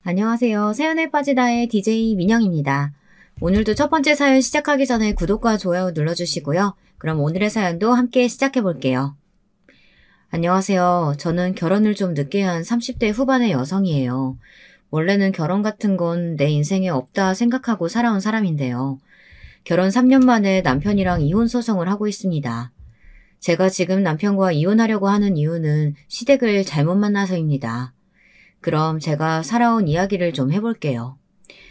안녕하세요. 사연에 빠지다의 DJ 민영입니다. 오늘도 첫 번째 사연 시작하기 전에 구독과 좋아요 눌러주시고요. 그럼 오늘의 사연도 함께 시작해 볼게요. 안녕하세요. 저는 결혼을 좀 늦게 한 30대 후반의 여성이에요. 원래는 결혼 같은 건 내 인생에 없다 생각하고 살아온 사람인데요. 결혼 3년 만에 남편이랑 이혼 소송을 하고 있습니다. 제가 지금 남편과 이혼하려고 하는 이유는 시댁을 잘못 만나서입니다. 그럼 제가 살아온 이야기를 좀 해볼게요.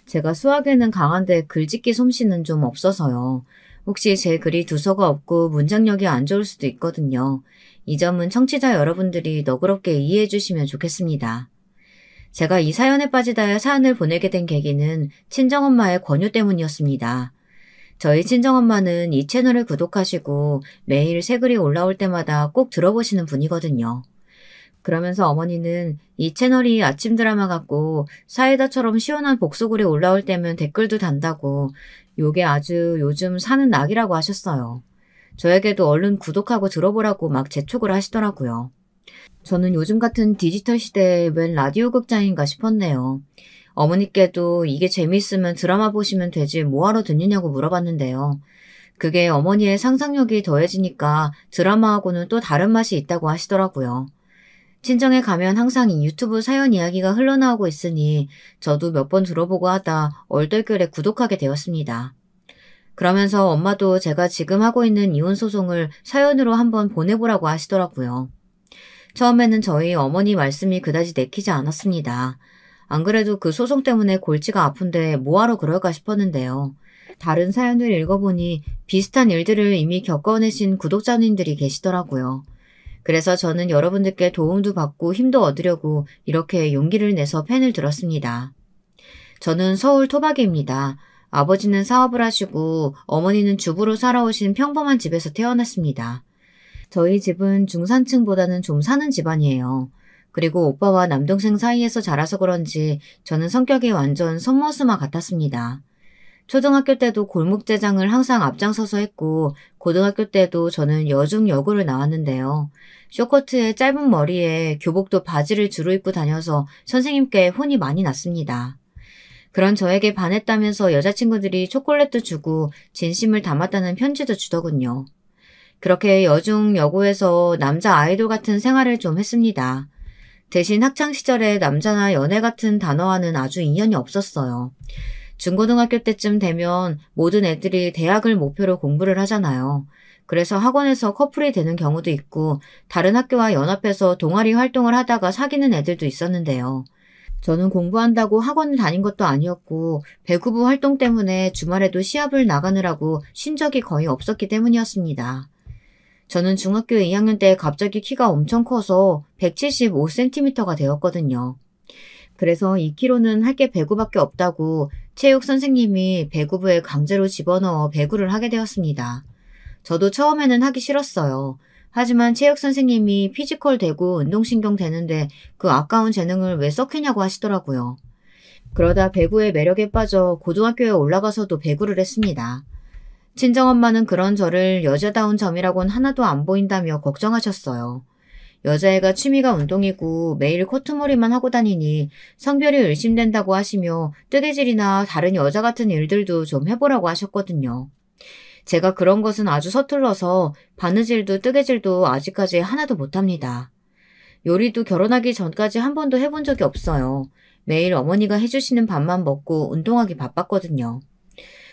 제가 수학에는 강한데 글짓기 솜씨는 좀 없어서요. 혹시 제 글이 두서가 없고 문장력이 안 좋을 수도 있거든요. 이 점은 청취자 여러분들이 너그럽게 이해해 주시면 좋겠습니다. 제가 이 사연에 빠지다의 사연을 보내게 된 계기는 친정엄마의 권유 때문이었습니다. 저희 친정엄마는 이 채널을 구독하시고 매일 새 글이 올라올 때마다 꼭 들어보시는 분이거든요. 그러면서 어머니는 이 채널이 아침 드라마 같고 사이다처럼 시원한 복수글이 올라올 때면 댓글도 단다고 요게 아주 요즘 사는 낙이라고 하셨어요. 저에게도 얼른 구독하고 들어보라고 막 재촉을 하시더라고요. 저는 요즘 같은 디지털 시대에 웬 라디오 극장인가 싶었네요. 어머니께도 이게 재미있으면 드라마 보시면 되지 뭐하러 듣느냐고 물어봤는데요. 그게 어머니의 상상력이 더해지니까 드라마하고는 또 다른 맛이 있다고 하시더라고요. 친정에 가면 항상 이 유튜브 사연 이야기가 흘러나오고 있으니 저도 몇 번 들어보고 하다 얼떨결에 구독하게 되었습니다. 그러면서 엄마도 제가 지금 하고 있는 이혼 소송을 사연으로 한번 보내보라고 하시더라고요. 처음에는 저희 어머니 말씀이 그다지 내키지 않았습니다. 안 그래도 그 소송 때문에 골치가 아픈데 뭐하러 그럴까 싶었는데요. 다른 사연을 읽어보니 비슷한 일들을 이미 겪어내신 구독자님들이 계시더라고요. 그래서 저는 여러분들께 도움도 받고 힘도 얻으려고 이렇게 용기를 내서 펜을 들었습니다. 저는 서울 토박이입니다. 아버지는 사업을 하시고 어머니는 주부로 살아오신 평범한 집에서 태어났습니다. 저희 집은 중산층보다는 좀 사는 집안이에요. 그리고 오빠와 남동생 사이에서 자라서 그런지 저는 성격이 완전 손머스마 같았습니다. 초등학교 때도 골목대장을 항상 앞장서서 했고 고등학교 때도 저는 여중여고를 나왔는데요. 쇼커트에 짧은 머리에 교복도 바지를 주로 입고 다녀서 선생님께 혼이 많이 났습니다. 그런 저에게 반했다면서 여자친구들이 초콜릿도 주고 진심을 담았다는 편지도 주더군요. 그렇게 여중여고에서 남자 아이돌 같은 생활을 좀 했습니다. 대신 학창시절에 남자나 연애 같은 단어와는 아주 인연이 없었어요. 중고등학교 때쯤 되면 모든 애들이 대학을 목표로 공부를 하잖아요. 그래서 학원에서 커플이 되는 경우도 있고 다른 학교와 연합해서 동아리 활동을 하다가 사귀는 애들도 있었는데요. 저는 공부한다고 학원을 다닌 것도 아니었고 배구부 활동 때문에 주말에도 시합을 나가느라고 쉰 적이 거의 없었기 때문이었습니다. 저는 중학교 2학년 때 갑자기 키가 엄청 커서 175cm가 되었거든요. 그래서 2kg는 할 게 배구밖에 없다고 체육 선생님이 배구부에 강제로 집어넣어 배구를 하게 되었습니다. 저도 처음에는 하기 싫었어요. 하지만 체육 선생님이 피지컬 되고 운동신경 되는데 그 아까운 재능을 왜 썩히냐고 하시더라고요. 그러다 배구의 매력에 빠져 고등학교에 올라가서도 배구를 했습니다. 친정엄마는 그런 저를 여자다운 점이라고는 하나도 안 보인다며 걱정하셨어요. 여자애가 취미가 운동이고 매일 코트머리만 하고 다니니 성별이 의심된다고 하시며 뜨개질이나 다른 여자 같은 일들도 좀 해보라고 하셨거든요. 제가 그런 것은 아주 서툴러서 바느질도 뜨개질도 아직까지 하나도 못합니다. 요리도 결혼하기 전까지 한 번도 해본 적이 없어요. 매일 어머니가 해주시는 밥만 먹고 운동하기 바빴거든요.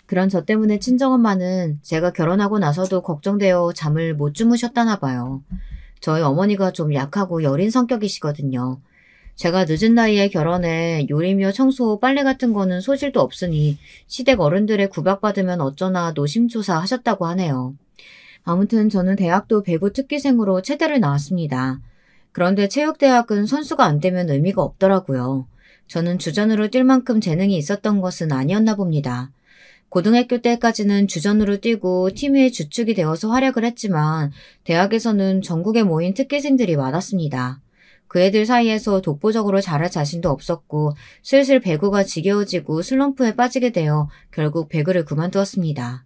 그런 저 때문에 친정엄마는 제가 결혼하고 나서도 걱정되어 잠을 못 주무셨다나 봐요. 저희 어머니가 좀 약하고 여린 성격이시거든요. 제가 늦은 나이에 결혼해 요리며 청소, 빨래 같은 거는 소질도 없으니 시댁 어른들의 구박받으면 어쩌나 노심초사 하셨다고 하네요. 아무튼 저는 대학도 배구 특기생으로 체대를 나왔습니다. 그런데 체육대학은 선수가 안 되면 의미가 없더라고요. 저는 주전으로 뛸 만큼 재능이 있었던 것은 아니었나 봅니다. 고등학교 때까지는 주전으로 뛰고 팀의 주축이 되어서 활약을 했지만 대학에서는 전국에 모인 특기생들이 많았습니다. 그 애들 사이에서 독보적으로 잘할 자신도 없었고 슬슬 배구가 지겨워지고 슬럼프에 빠지게 되어 결국 배구를 그만두었습니다.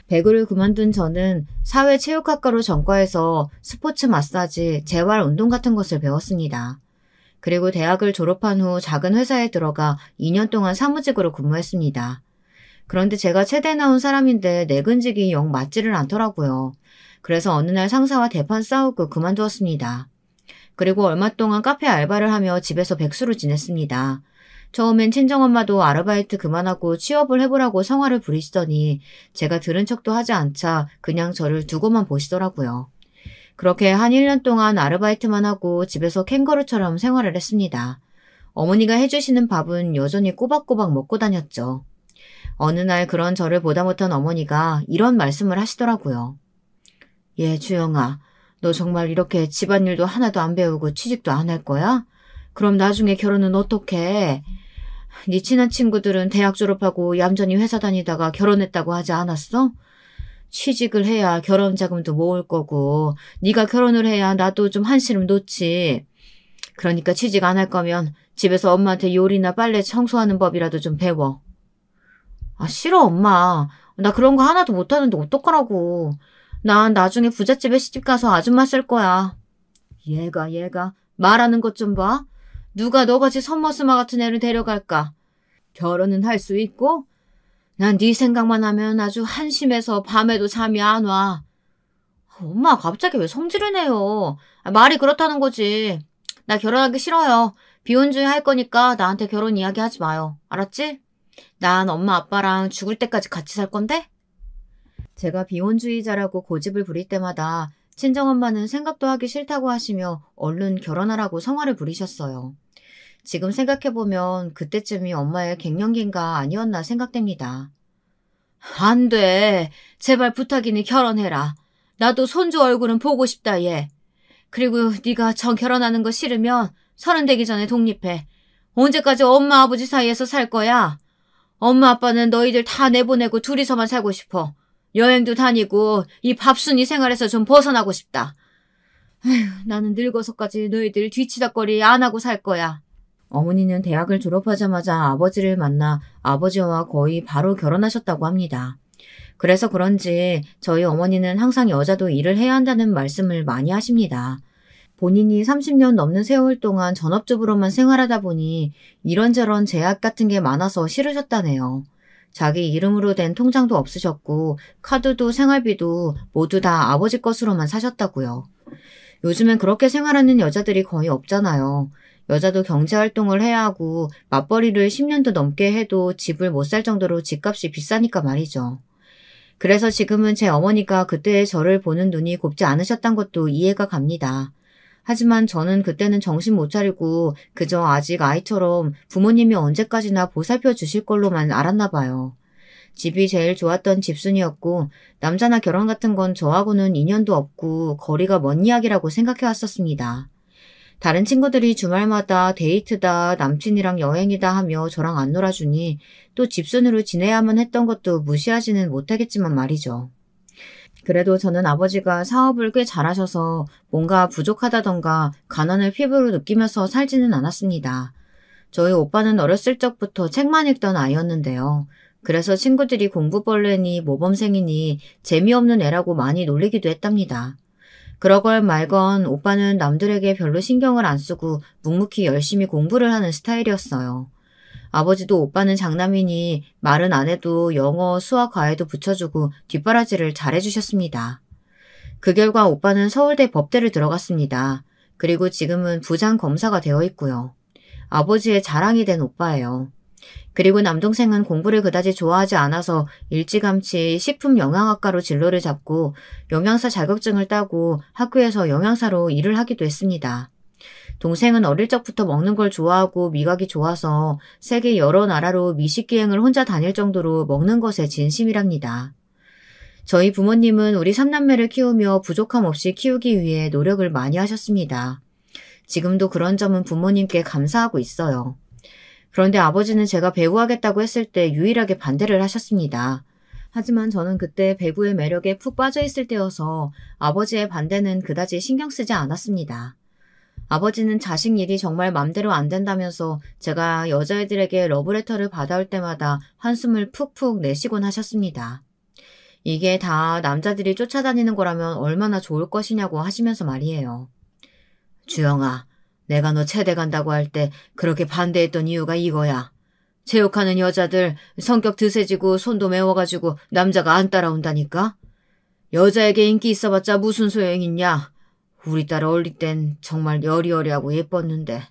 배구를 그만둔 저는 사회체육학과로 전과해서 스포츠 마사지, 재활 운동 같은 것을 배웠습니다. 그리고 대학을 졸업한 후 작은 회사에 들어가 2년 동안 사무직으로 근무했습니다. 그런데 제가 체대에 나온 사람인데 내근직이 영 맞지를 않더라고요. 그래서 어느 날 상사와 대판 싸우고 그만두었습니다. 그리고 얼마 동안 카페 알바를 하며 집에서 백수로 지냈습니다. 처음엔 친정엄마도 아르바이트 그만하고 취업을 해보라고 성화를 부리시더니 제가 들은 척도 하지 않자 그냥 저를 두고만 보시더라고요. 그렇게 한 1년 동안 아르바이트만 하고 집에서 캥거루처럼 생활을 했습니다. 어머니가 해주시는 밥은 여전히 꼬박꼬박 먹고 다녔죠. 어느 날 그런 저를 보다 못한 어머니가 이런 말씀을 하시더라고요. 예, 주영아, 너 정말 이렇게 집안일도 하나도 안 배우고 취직도 안 할 거야? 그럼 나중에 결혼은 어떡해? 네 친한 친구들은 대학 졸업하고 얌전히 회사 다니다가 결혼했다고 하지 않았어? 취직을 해야 결혼 자금도 모을 거고 네가 결혼을 해야 나도 좀 한시름 놓지. 그러니까 취직 안 할 거면 집에서 엄마한테 요리나 빨래 청소하는 법이라도 좀 배워. 아, 싫어 엄마. 나 그런 거 하나도 못하는데 어떡하라고. 난 나중에 부잣집에 시집가서 아줌마 쓸 거야. 얘가 말하는 것 좀 봐. 누가 너같이 선머스마 같은 애를 데려갈까. 결혼은 할 수 있고 난 네 생각만 하면 아주 한심해서 밤에도 잠이 안 와. 엄마 갑자기 왜 성질을 내요. 말이 그렇다는 거지. 나 결혼하기 싫어요. 비혼주의 할 거니까 나한테 결혼 이야기 하지 마요. 알았지? 난 엄마 아빠랑 죽을 때까지 같이 살 건데? 제가 비혼주의자라고 고집을 부릴 때마다 친정엄마는 생각도 하기 싫다고 하시며 얼른 결혼하라고 성화를 부리셨어요. 지금 생각해보면 그때쯤이 엄마의 갱년기인가 아니었나 생각됩니다. 안 돼. 제발 부탁이니 결혼해라. 나도 손주 얼굴은 보고 싶다 얘. 그리고 네가 저 결혼하는 거 싫으면 30 되기 전에 독립해. 언제까지 엄마 아버지 사이에서 살 거야? 엄마 아빠는 너희들 다 내보내고 둘이서만 살고 싶어. 여행도 다니고 이 밥순이 생활에서 좀 벗어나고 싶다. 에휴, 나는 늙어서까지 너희들 뒤치다거리 안 하고 살 거야. 어머니는 대학을 졸업하자마자 아버지를 만나 아버지와 거의 바로 결혼하셨다고 합니다. 그래서 그런지 저희 어머니는 항상 여자도 일을 해야 한다는 말씀을 많이 하십니다. 본인이 30년 넘는 세월 동안 전업주부로만 생활하다 보니 이런저런 제약 같은 게 많아서 싫으셨다네요. 자기 이름으로 된 통장도 없으셨고 카드도 생활비도 모두 다 아버지 것으로만 사셨다고요. 요즘엔 그렇게 생활하는 여자들이 거의 없잖아요. 여자도 경제활동을 해야 하고 맞벌이를 10년도 넘게 해도 집을 못 살 정도로 집값이 비싸니까 말이죠. 그래서 지금은 제 어머니가 그때의 저를 보는 눈이 곱지 않으셨던 것도 이해가 갑니다. 하지만 저는 그때는 정신 못 차리고 그저 아직 아이처럼 부모님이 언제까지나 보살펴 주실 걸로만 알았나 봐요. 집이 제일 좋았던 집순이었고 남자나 결혼 같은 건 저하고는 인연도 없고 거리가 먼 이야기라고 생각해 왔었습니다. 다른 친구들이 주말마다 데이트다, 남친이랑 여행이다 하며 저랑 안 놀아주니 또 집순으로 지내야만 했던 것도 무시하지는 못하겠지만 말이죠. 그래도 저는 아버지가 사업을 꽤 잘하셔서 뭔가 부족하다던가 가난을 피부로 느끼면서 살지는 않았습니다. 저희 오빠는 어렸을 적부터 책만 읽던 아이였는데요. 그래서 친구들이 공부벌레니 모범생이니 재미없는 애라고 많이 놀리기도 했답니다. 그러걸 말건 오빠는 남들에게 별로 신경을 안 쓰고 묵묵히 열심히 공부를 하는 스타일이었어요. 아버지도 오빠는 장남이니 말은 안 해도 영어, 수학, 과외도 붙여주고 뒷바라지를 잘해주셨습니다. 그 결과 오빠는 서울대 법대를 들어갔습니다. 그리고 지금은 부장검사가 되어 있고요. 아버지의 자랑이 된 오빠예요. 그리고 남동생은 공부를 그다지 좋아하지 않아서 일찌감치 식품영양학과로 진로를 잡고 영양사 자격증을 따고 학교에서 영양사로 일을 하기도 했습니다. 동생은 어릴 적부터 먹는 걸 좋아하고 미각이 좋아서 세계 여러 나라로 미식기행을 혼자 다닐 정도로 먹는 것에 진심이랍니다. 저희 부모님은 우리 3남매를 키우며 부족함 없이 키우기 위해 노력을 많이 하셨습니다. 지금도 그런 점은 부모님께 감사하고 있어요. 그런데 아버지는 제가 배구하겠다고 했을 때 유일하게 반대를 하셨습니다. 하지만 저는 그때 배구의 매력에 푹 빠져있을 때여서 아버지의 반대는 그다지 신경 쓰지 않았습니다. 아버지는 자식 일이 정말 맘대로 안 된다면서 제가 여자애들에게 러브레터를 받아올 때마다 한숨을 푹푹 내쉬곤 하셨습니다. 이게 다 남자들이 쫓아다니는 거라면 얼마나 좋을 것이냐고 하시면서 말이에요. 주영아, 내가 너 체대 간다고 할 때 그렇게 반대했던 이유가 이거야. 체육하는 여자들 성격 드세지고 손도 매워가지고 남자가 안 따라온다니까? 여자에게 인기 있어봤자 무슨 소용 있냐? 우리 딸 어릴 땐 정말 여리여리하고 예뻤는데.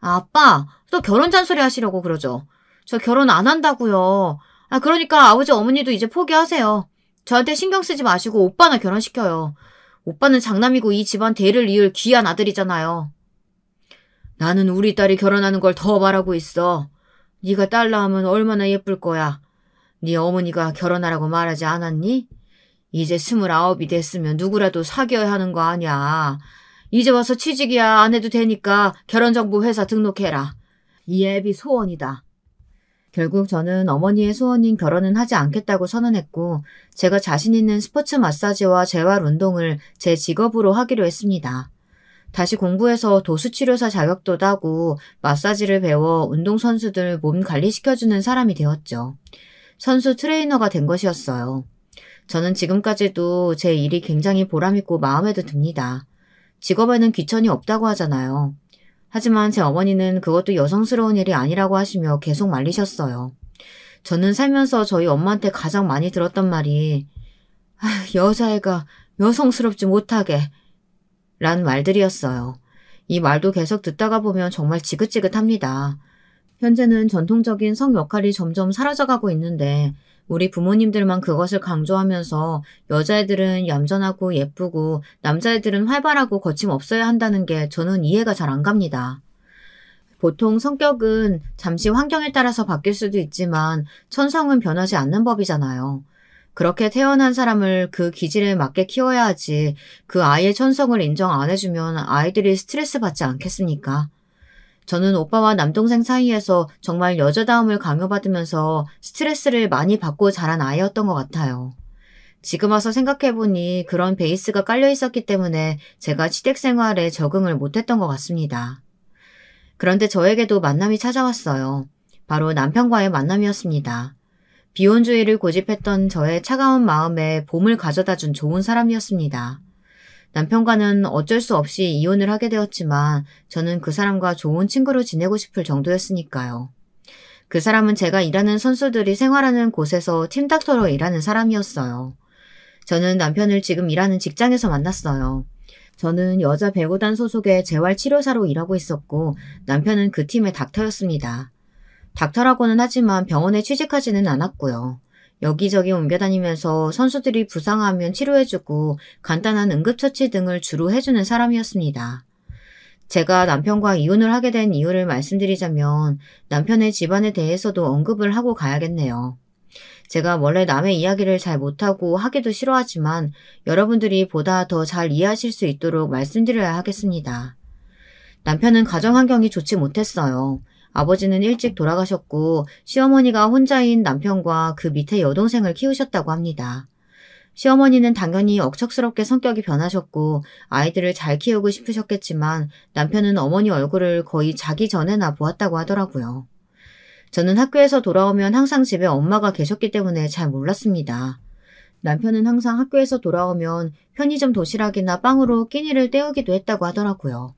아빠, 또 결혼 잔소리 하시려고 그러죠. 저 결혼 안 한다고요. 그러니까 아버지 어머니도 이제 포기하세요. 저한테 신경 쓰지 마시고 오빠나 결혼시켜요. 오빠는 장남이고 이 집안 대를 이을 귀한 아들이잖아요. 나는 우리 딸이 결혼하는 걸 더 바라고 있어. 네가 딸 낳으면 얼마나 예쁠 거야. 네 어머니가 결혼하라고 말하지 않았니? 이제 29이 됐으면 누구라도 사귀어야 하는 거 아니야. 이제 와서 취직이야 안 해도 되니까 결혼정보 회사 등록해라. 이 애비 소원이다. 결국 저는 어머니의 소원인 결혼은 하지 않겠다고 선언했고 제가 자신 있는 스포츠 마사지와 재활 운동을 제 직업으로 하기로 했습니다. 다시 공부해서 도수치료사 자격도 따고 마사지를 배워 운동선수들 몸 관리시켜주는 사람이 되었죠. 선수 트레이너가 된 것이었어요. 저는 지금까지도 제 일이 굉장히 보람있고 마음에도 듭니다. 직업에는 귀천이 없다고 하잖아요. 하지만 제 어머니는 그것도 여성스러운 일이 아니라고 하시며 계속 말리셨어요. 저는 살면서 저희 엄마한테 가장 많이 들었던 말이 여자애가 여성스럽지 못하게 란 말들이었어요. 이 말도 계속 듣다가 보면 정말 지긋지긋합니다. 현재는 전통적인 성 역할이 점점 사라져가고 있는데 우리 부모님들만 그것을 강조하면서 여자애들은 얌전하고 예쁘고 남자애들은 활발하고 거침없어야 한다는 게 저는 이해가 잘 안 갑니다. 보통 성격은 잠시 환경에 따라서 바뀔 수도 있지만 천성은 변하지 않는 법이잖아요. 그렇게 태어난 사람을 그 기질에 맞게 키워야 하지 그 아이의 천성을 인정 안 해주면 아이들이 스트레스 받지 않겠습니까? 저는 오빠와 남동생 사이에서 정말 여자다움을 강요받으면서 스트레스를 많이 받고 자란 아이였던 것 같아요. 지금 와서 생각해보니 그런 베이스가 깔려 있었기 때문에 제가 시댁 생활에 적응을 못했던 것 같습니다. 그런데 저에게도 만남이 찾아왔어요. 바로 남편과의 만남이었습니다. 비혼주의를 고집했던 저의 차가운 마음에 봄을 가져다 준 좋은 사람이었습니다. 남편과는 어쩔 수 없이 이혼을 하게 되었지만 저는 그 사람과 좋은 친구로 지내고 싶을 정도였으니까요. 그 사람은 제가 일하는 선수들이 생활하는 곳에서 팀닥터로 일하는 사람이었어요. 저는 남편을 지금 일하는 직장에서 만났어요. 저는 여자 배구단 소속의 재활치료사로 일하고 있었고 남편은 그 팀의 닥터였습니다. 닥터라고는 하지만 병원에 취직하지는 않았고요. 여기저기 옮겨다니면서 선수들이 부상하면 치료해주고 간단한 응급처치 등을 주로 해주는 사람이었습니다. 제가 남편과 이혼을 하게 된 이유를 말씀드리자면 남편의 집안에 대해서도 언급을 하고 가야겠네요. 제가 원래 남의 이야기를 잘 못하고 하기도 싫어하지만 여러분들이 보다 더 잘 이해하실 수 있도록 말씀드려야 하겠습니다. 남편은 가정환경이 좋지 못했어요. 아버지는 일찍 돌아가셨고 시어머니가 혼자인 남편과 그 밑에 여동생을 키우셨다고 합니다. 시어머니는 당연히 억척스럽게 성격이 변하셨고 아이들을 잘 키우고 싶으셨겠지만 남편은 어머니 얼굴을 거의 자기 전에나 보았다고 하더라고요. 저는 학교에서 돌아오면 항상 집에 엄마가 계셨기 때문에 잘 몰랐습니다. 남편은 항상 학교에서 돌아오면 편의점 도시락이나 빵으로 끼니를 때우기도 했다고 하더라고요.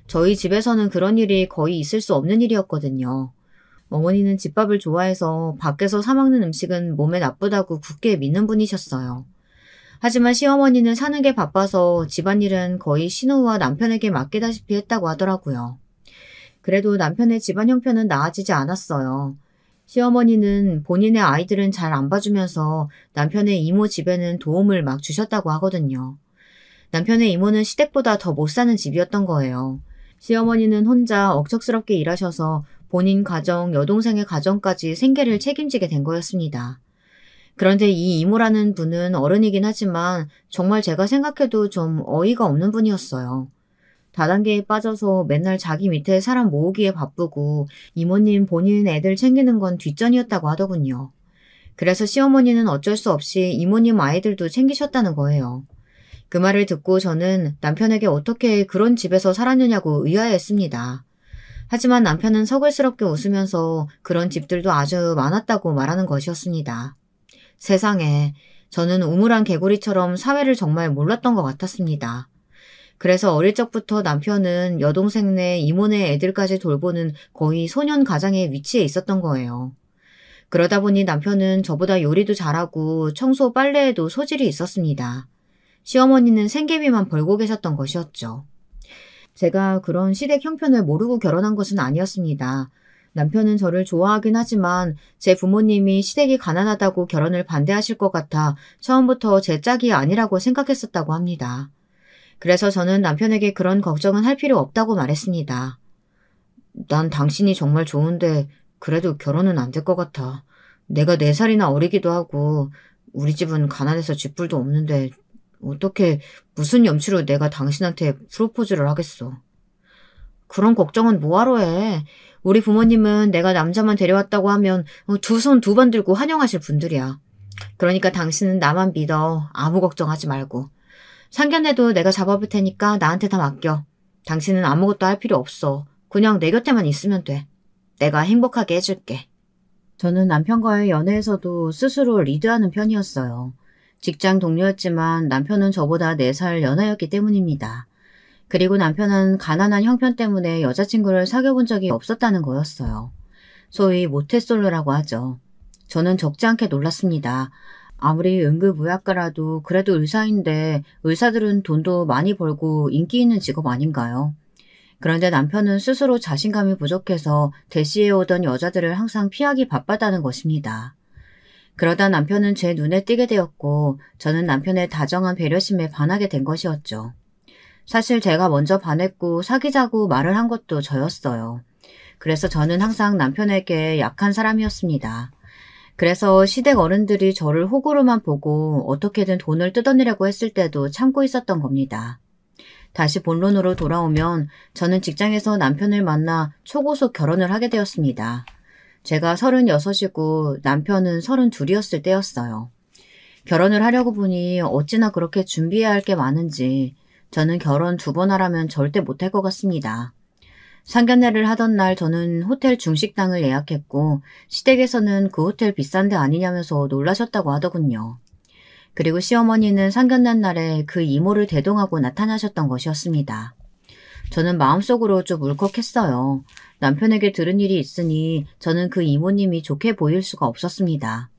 저희 집에서는 그런 일이 거의 있을 수 없는 일이었거든요. 어머니는 집밥을 좋아해서 밖에서 사 먹는 음식은 몸에 나쁘다고 굳게 믿는 분이셨어요. 하지만 시어머니는 사는 게 바빠서 집안일은 거의 신우와 남편에게 맡기다시피 했다고 하더라고요. 그래도 남편의 집안 형편은 나아지지 않았어요. 시어머니는 본인의 아이들은 잘 안 봐주면서 남편의 이모 집에는 도움을 막 주셨다고 하거든요. 남편의 이모는 시댁보다 더 못 사는 집이었던 거예요. 시어머니는 혼자 억척스럽게 일하셔서 본인 가정, 여동생의 가정까지 생계를 책임지게 된 거였습니다. 그런데 이 이모라는 분은 어른이긴 하지만 정말 제가 생각해도 좀 어이가 없는 분이었어요. 다단계에 빠져서 맨날 자기 밑에 사람 모으기에 바쁘고 이모님 본인 애들 챙기는 건 뒷전이었다고 하더군요. 그래서 시어머니는 어쩔 수 없이 이모님 아이들도 챙기셨다는 거예요. 그 말을 듣고 저는 남편에게 어떻게 그런 집에서 살았느냐고 의아해했습니다. 하지만 남편은 서글스럽게 웃으면서 그런 집들도 아주 많았다고 말하는 것이었습니다. 세상에, 저는 우물안 개구리처럼 사회를 정말 몰랐던 것 같았습니다. 그래서 어릴 적부터 남편은 여동생네 이모네 애들까지 돌보는 거의 소년 가장의 위치에 있었던 거예요. 그러다 보니 남편은 저보다 요리도 잘하고 청소 빨래에도 소질이 있었습니다. 시어머니는 생계비만 벌고 계셨던 것이었죠. 제가 그런 시댁 형편을 모르고 결혼한 것은 아니었습니다. 남편은 저를 좋아하긴 하지만 제 부모님이 시댁이 가난하다고 결혼을 반대하실 것 같아 처음부터 제 짝이 아니라고 생각했었다고 합니다. 그래서 저는 남편에게 그런 걱정은 할 필요 없다고 말했습니다. 난 당신이 정말 좋은데 그래도 결혼은 안 될 것 같아. 내가 4살이나 어리기도 하고 우리 집은 가난해서 쥐뿔도 없는데 어떻게 무슨 염치로 내가 당신한테 프로포즈를 하겠어. 그런 걱정은 뭐하러 해. 우리 부모님은 내가 남자만 데려왔다고 하면 2손 2번 들고 환영하실 분들이야. 그러니까 당신은 나만 믿어. 아무 걱정하지 말고. 상견례도 내가 잡아볼 테니까 나한테 다 맡겨. 당신은 아무것도 할 필요 없어. 그냥 내 곁에만 있으면 돼. 내가 행복하게 해줄게. 저는 남편과의 연애에서도 스스로 리드하는 편이었어요. 직장 동료였지만 남편은 저보다 4살 연하였기 때문입니다. 그리고 남편은 가난한 형편 때문에 여자친구를 사귀어본 적이 없었다는 거였어요. 소위 모태솔로라고 하죠. 저는 적지 않게 놀랐습니다. 아무리 응급의학과라도 그래도 의사인데 의사들은 돈도 많이 벌고 인기 있는 직업 아닌가요? 그런데 남편은 스스로 자신감이 부족해서 대시해오던 여자들을 항상 피하기 바빴다는 것입니다. 그러다 남편은 제 눈에 띄게 되었고 저는 남편의 다정한 배려심에 반하게 된 것이었죠. 사실 제가 먼저 반했고 사귀자고 말을 한 것도 저였어요. 그래서 저는 항상 남편에게 약한 사람이었습니다. 그래서 시댁 어른들이 저를 호구로만 보고 어떻게든 돈을 뜯어내려고 했을 때도 참고 있었던 겁니다. 다시 본론으로 돌아오면 저는 직장에서 남편을 만나 초고속 결혼을 하게 되었습니다. 제가 36이고 남편은 32이었을 때였어요. 결혼을 하려고 보니 어찌나 그렇게 준비해야 할 게 많은지 저는 결혼 2번 하라면 절대 못할 것 같습니다. 상견례를 하던 날 저는 호텔 중식당을 예약했고 시댁에서는 그 호텔 비싼 데 아니냐면서 놀라셨다고 하더군요. 그리고 시어머니는 상견례 날에 그 이모를 대동하고 나타나셨던 것이었습니다. 저는 마음속으로 좀 울컥했어요. 남편에게 들은 일이 있으니 저는 그 이모님이 좋게 보일 수가 없었습니다.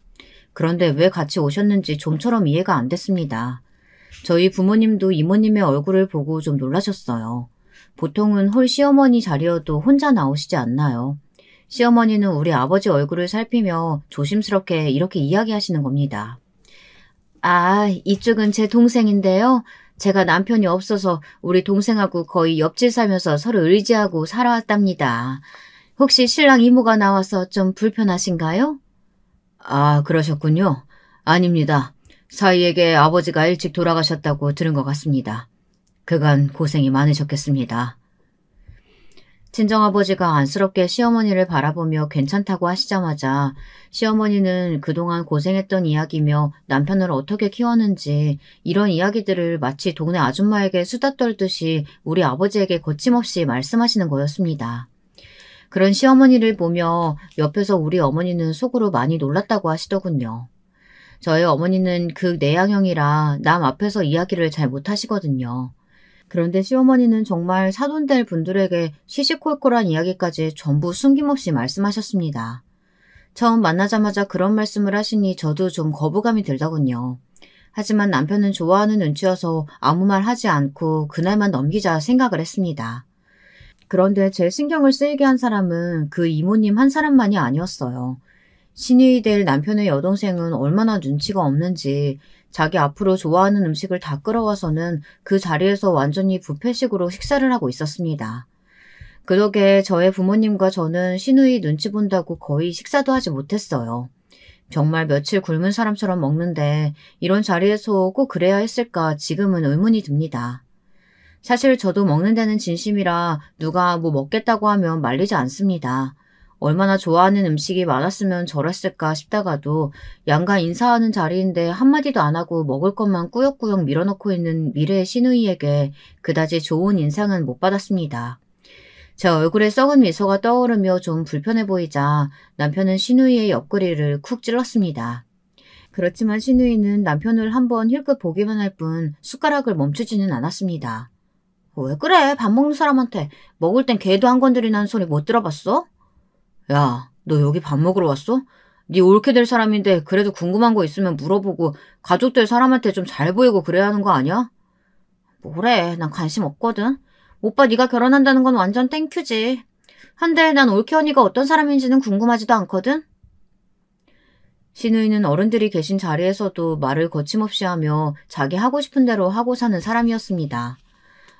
그런데 왜 같이 오셨는지 좀처럼 이해가 안 됐습니다. 저희 부모님도 이모님의 얼굴을 보고 좀 놀라셨어요. 보통은 홀 시어머니 자리여도 혼자 나오시지 않나요? 시어머니는 우리 아버지 얼굴을 살피며 조심스럽게 이렇게 이야기하시는 겁니다. 아, 이쪽은 제 동생인데요. 제가 남편이 없어서 우리 동생하고 거의 옆집 살면서 서로 의지하고 살아왔답니다. 혹시 신랑 이모가 나와서 좀 불편하신가요? 아, 그러셨군요. 아닙니다. 사위에게 아버지가 일찍 돌아가셨다고 들은 것 같습니다. 그간 고생이 많으셨겠습니다. 친정아버지가 안쓰럽게 시어머니를 바라보며 괜찮다고 하시자마자 시어머니는 그동안 고생했던 이야기며 남편을 어떻게 키웠는지 이런 이야기들을 마치 동네 아줌마에게 수다 떨듯이 우리 아버지에게 거침없이 말씀하시는 거였습니다. 그런 시어머니를 보며 옆에서 우리 어머니는 속으로 많이 놀랐다고 하시더군요. 저희 어머니는 극 내향형이라 남 앞에서 이야기를 잘 못하시거든요. 그런데 시어머니는 정말 사돈될 분들에게 시시콜콜한 이야기까지 전부 숨김없이 말씀하셨습니다. 처음 만나자마자 그런 말씀을 하시니 저도 좀 거부감이 들더군요. 하지만 남편은 좋아하는 눈치여서 아무 말 하지 않고 그날만 넘기자 생각을 했습니다. 그런데 제 신경을 쓰이게 한 사람은 그 이모님 한 사람만이 아니었어요. 신이 될 남편의 여동생은 얼마나 눈치가 없는지 자기 앞으로 좋아하는 음식을 다 끌어와서는 그 자리에서 완전히 뷔페식으로 식사를 하고 있었습니다. 그 덕에 저의 부모님과 저는 시누이 눈치 본다고 거의 식사도 하지 못했어요. 정말 며칠 굶은 사람처럼 먹는데 이런 자리에서 꼭 그래야 했을까 지금은 의문이 듭니다. 사실 저도 먹는 데는 진심이라 누가 뭐 먹겠다고 하면 말리지 않습니다. 얼마나 좋아하는 음식이 많았으면 저랬을까 싶다가도 양가 인사하는 자리인데 한마디도 안 하고 먹을 것만 꾸역꾸역 밀어넣고 있는 미래의 시누이에게 그다지 좋은 인상은 못 받았습니다. 제 얼굴에 썩은 미소가 떠오르며 좀 불편해 보이자 남편은 시누이의 옆구리를 쿡 찔렀습니다. 그렇지만 시누이는 남편을 한번 힐끗 보기만 할 뿐 숟가락을 멈추지는 않았습니다. 왜 그래? 밥 먹는 사람한테 먹을 땐 개도 안 건드리는 소리 못 들어봤어? 야, 너 여기 밥 먹으러 왔어? 네 옳게 될 사람인데 그래도 궁금한 거 있으면 물어보고 가족들 사람한테 좀 잘 보이고 그래야 하는 거 아니야? 뭐래, 난 관심 없거든. 오빠 네가 결혼한다는 건 완전 땡큐지. 한데 난 올케 언니가 어떤 사람인지는 궁금하지도 않거든. 신우이는 어른들이 계신 자리에서도 말을 거침없이 하며 자기 하고 싶은 대로 하고 사는 사람이었습니다.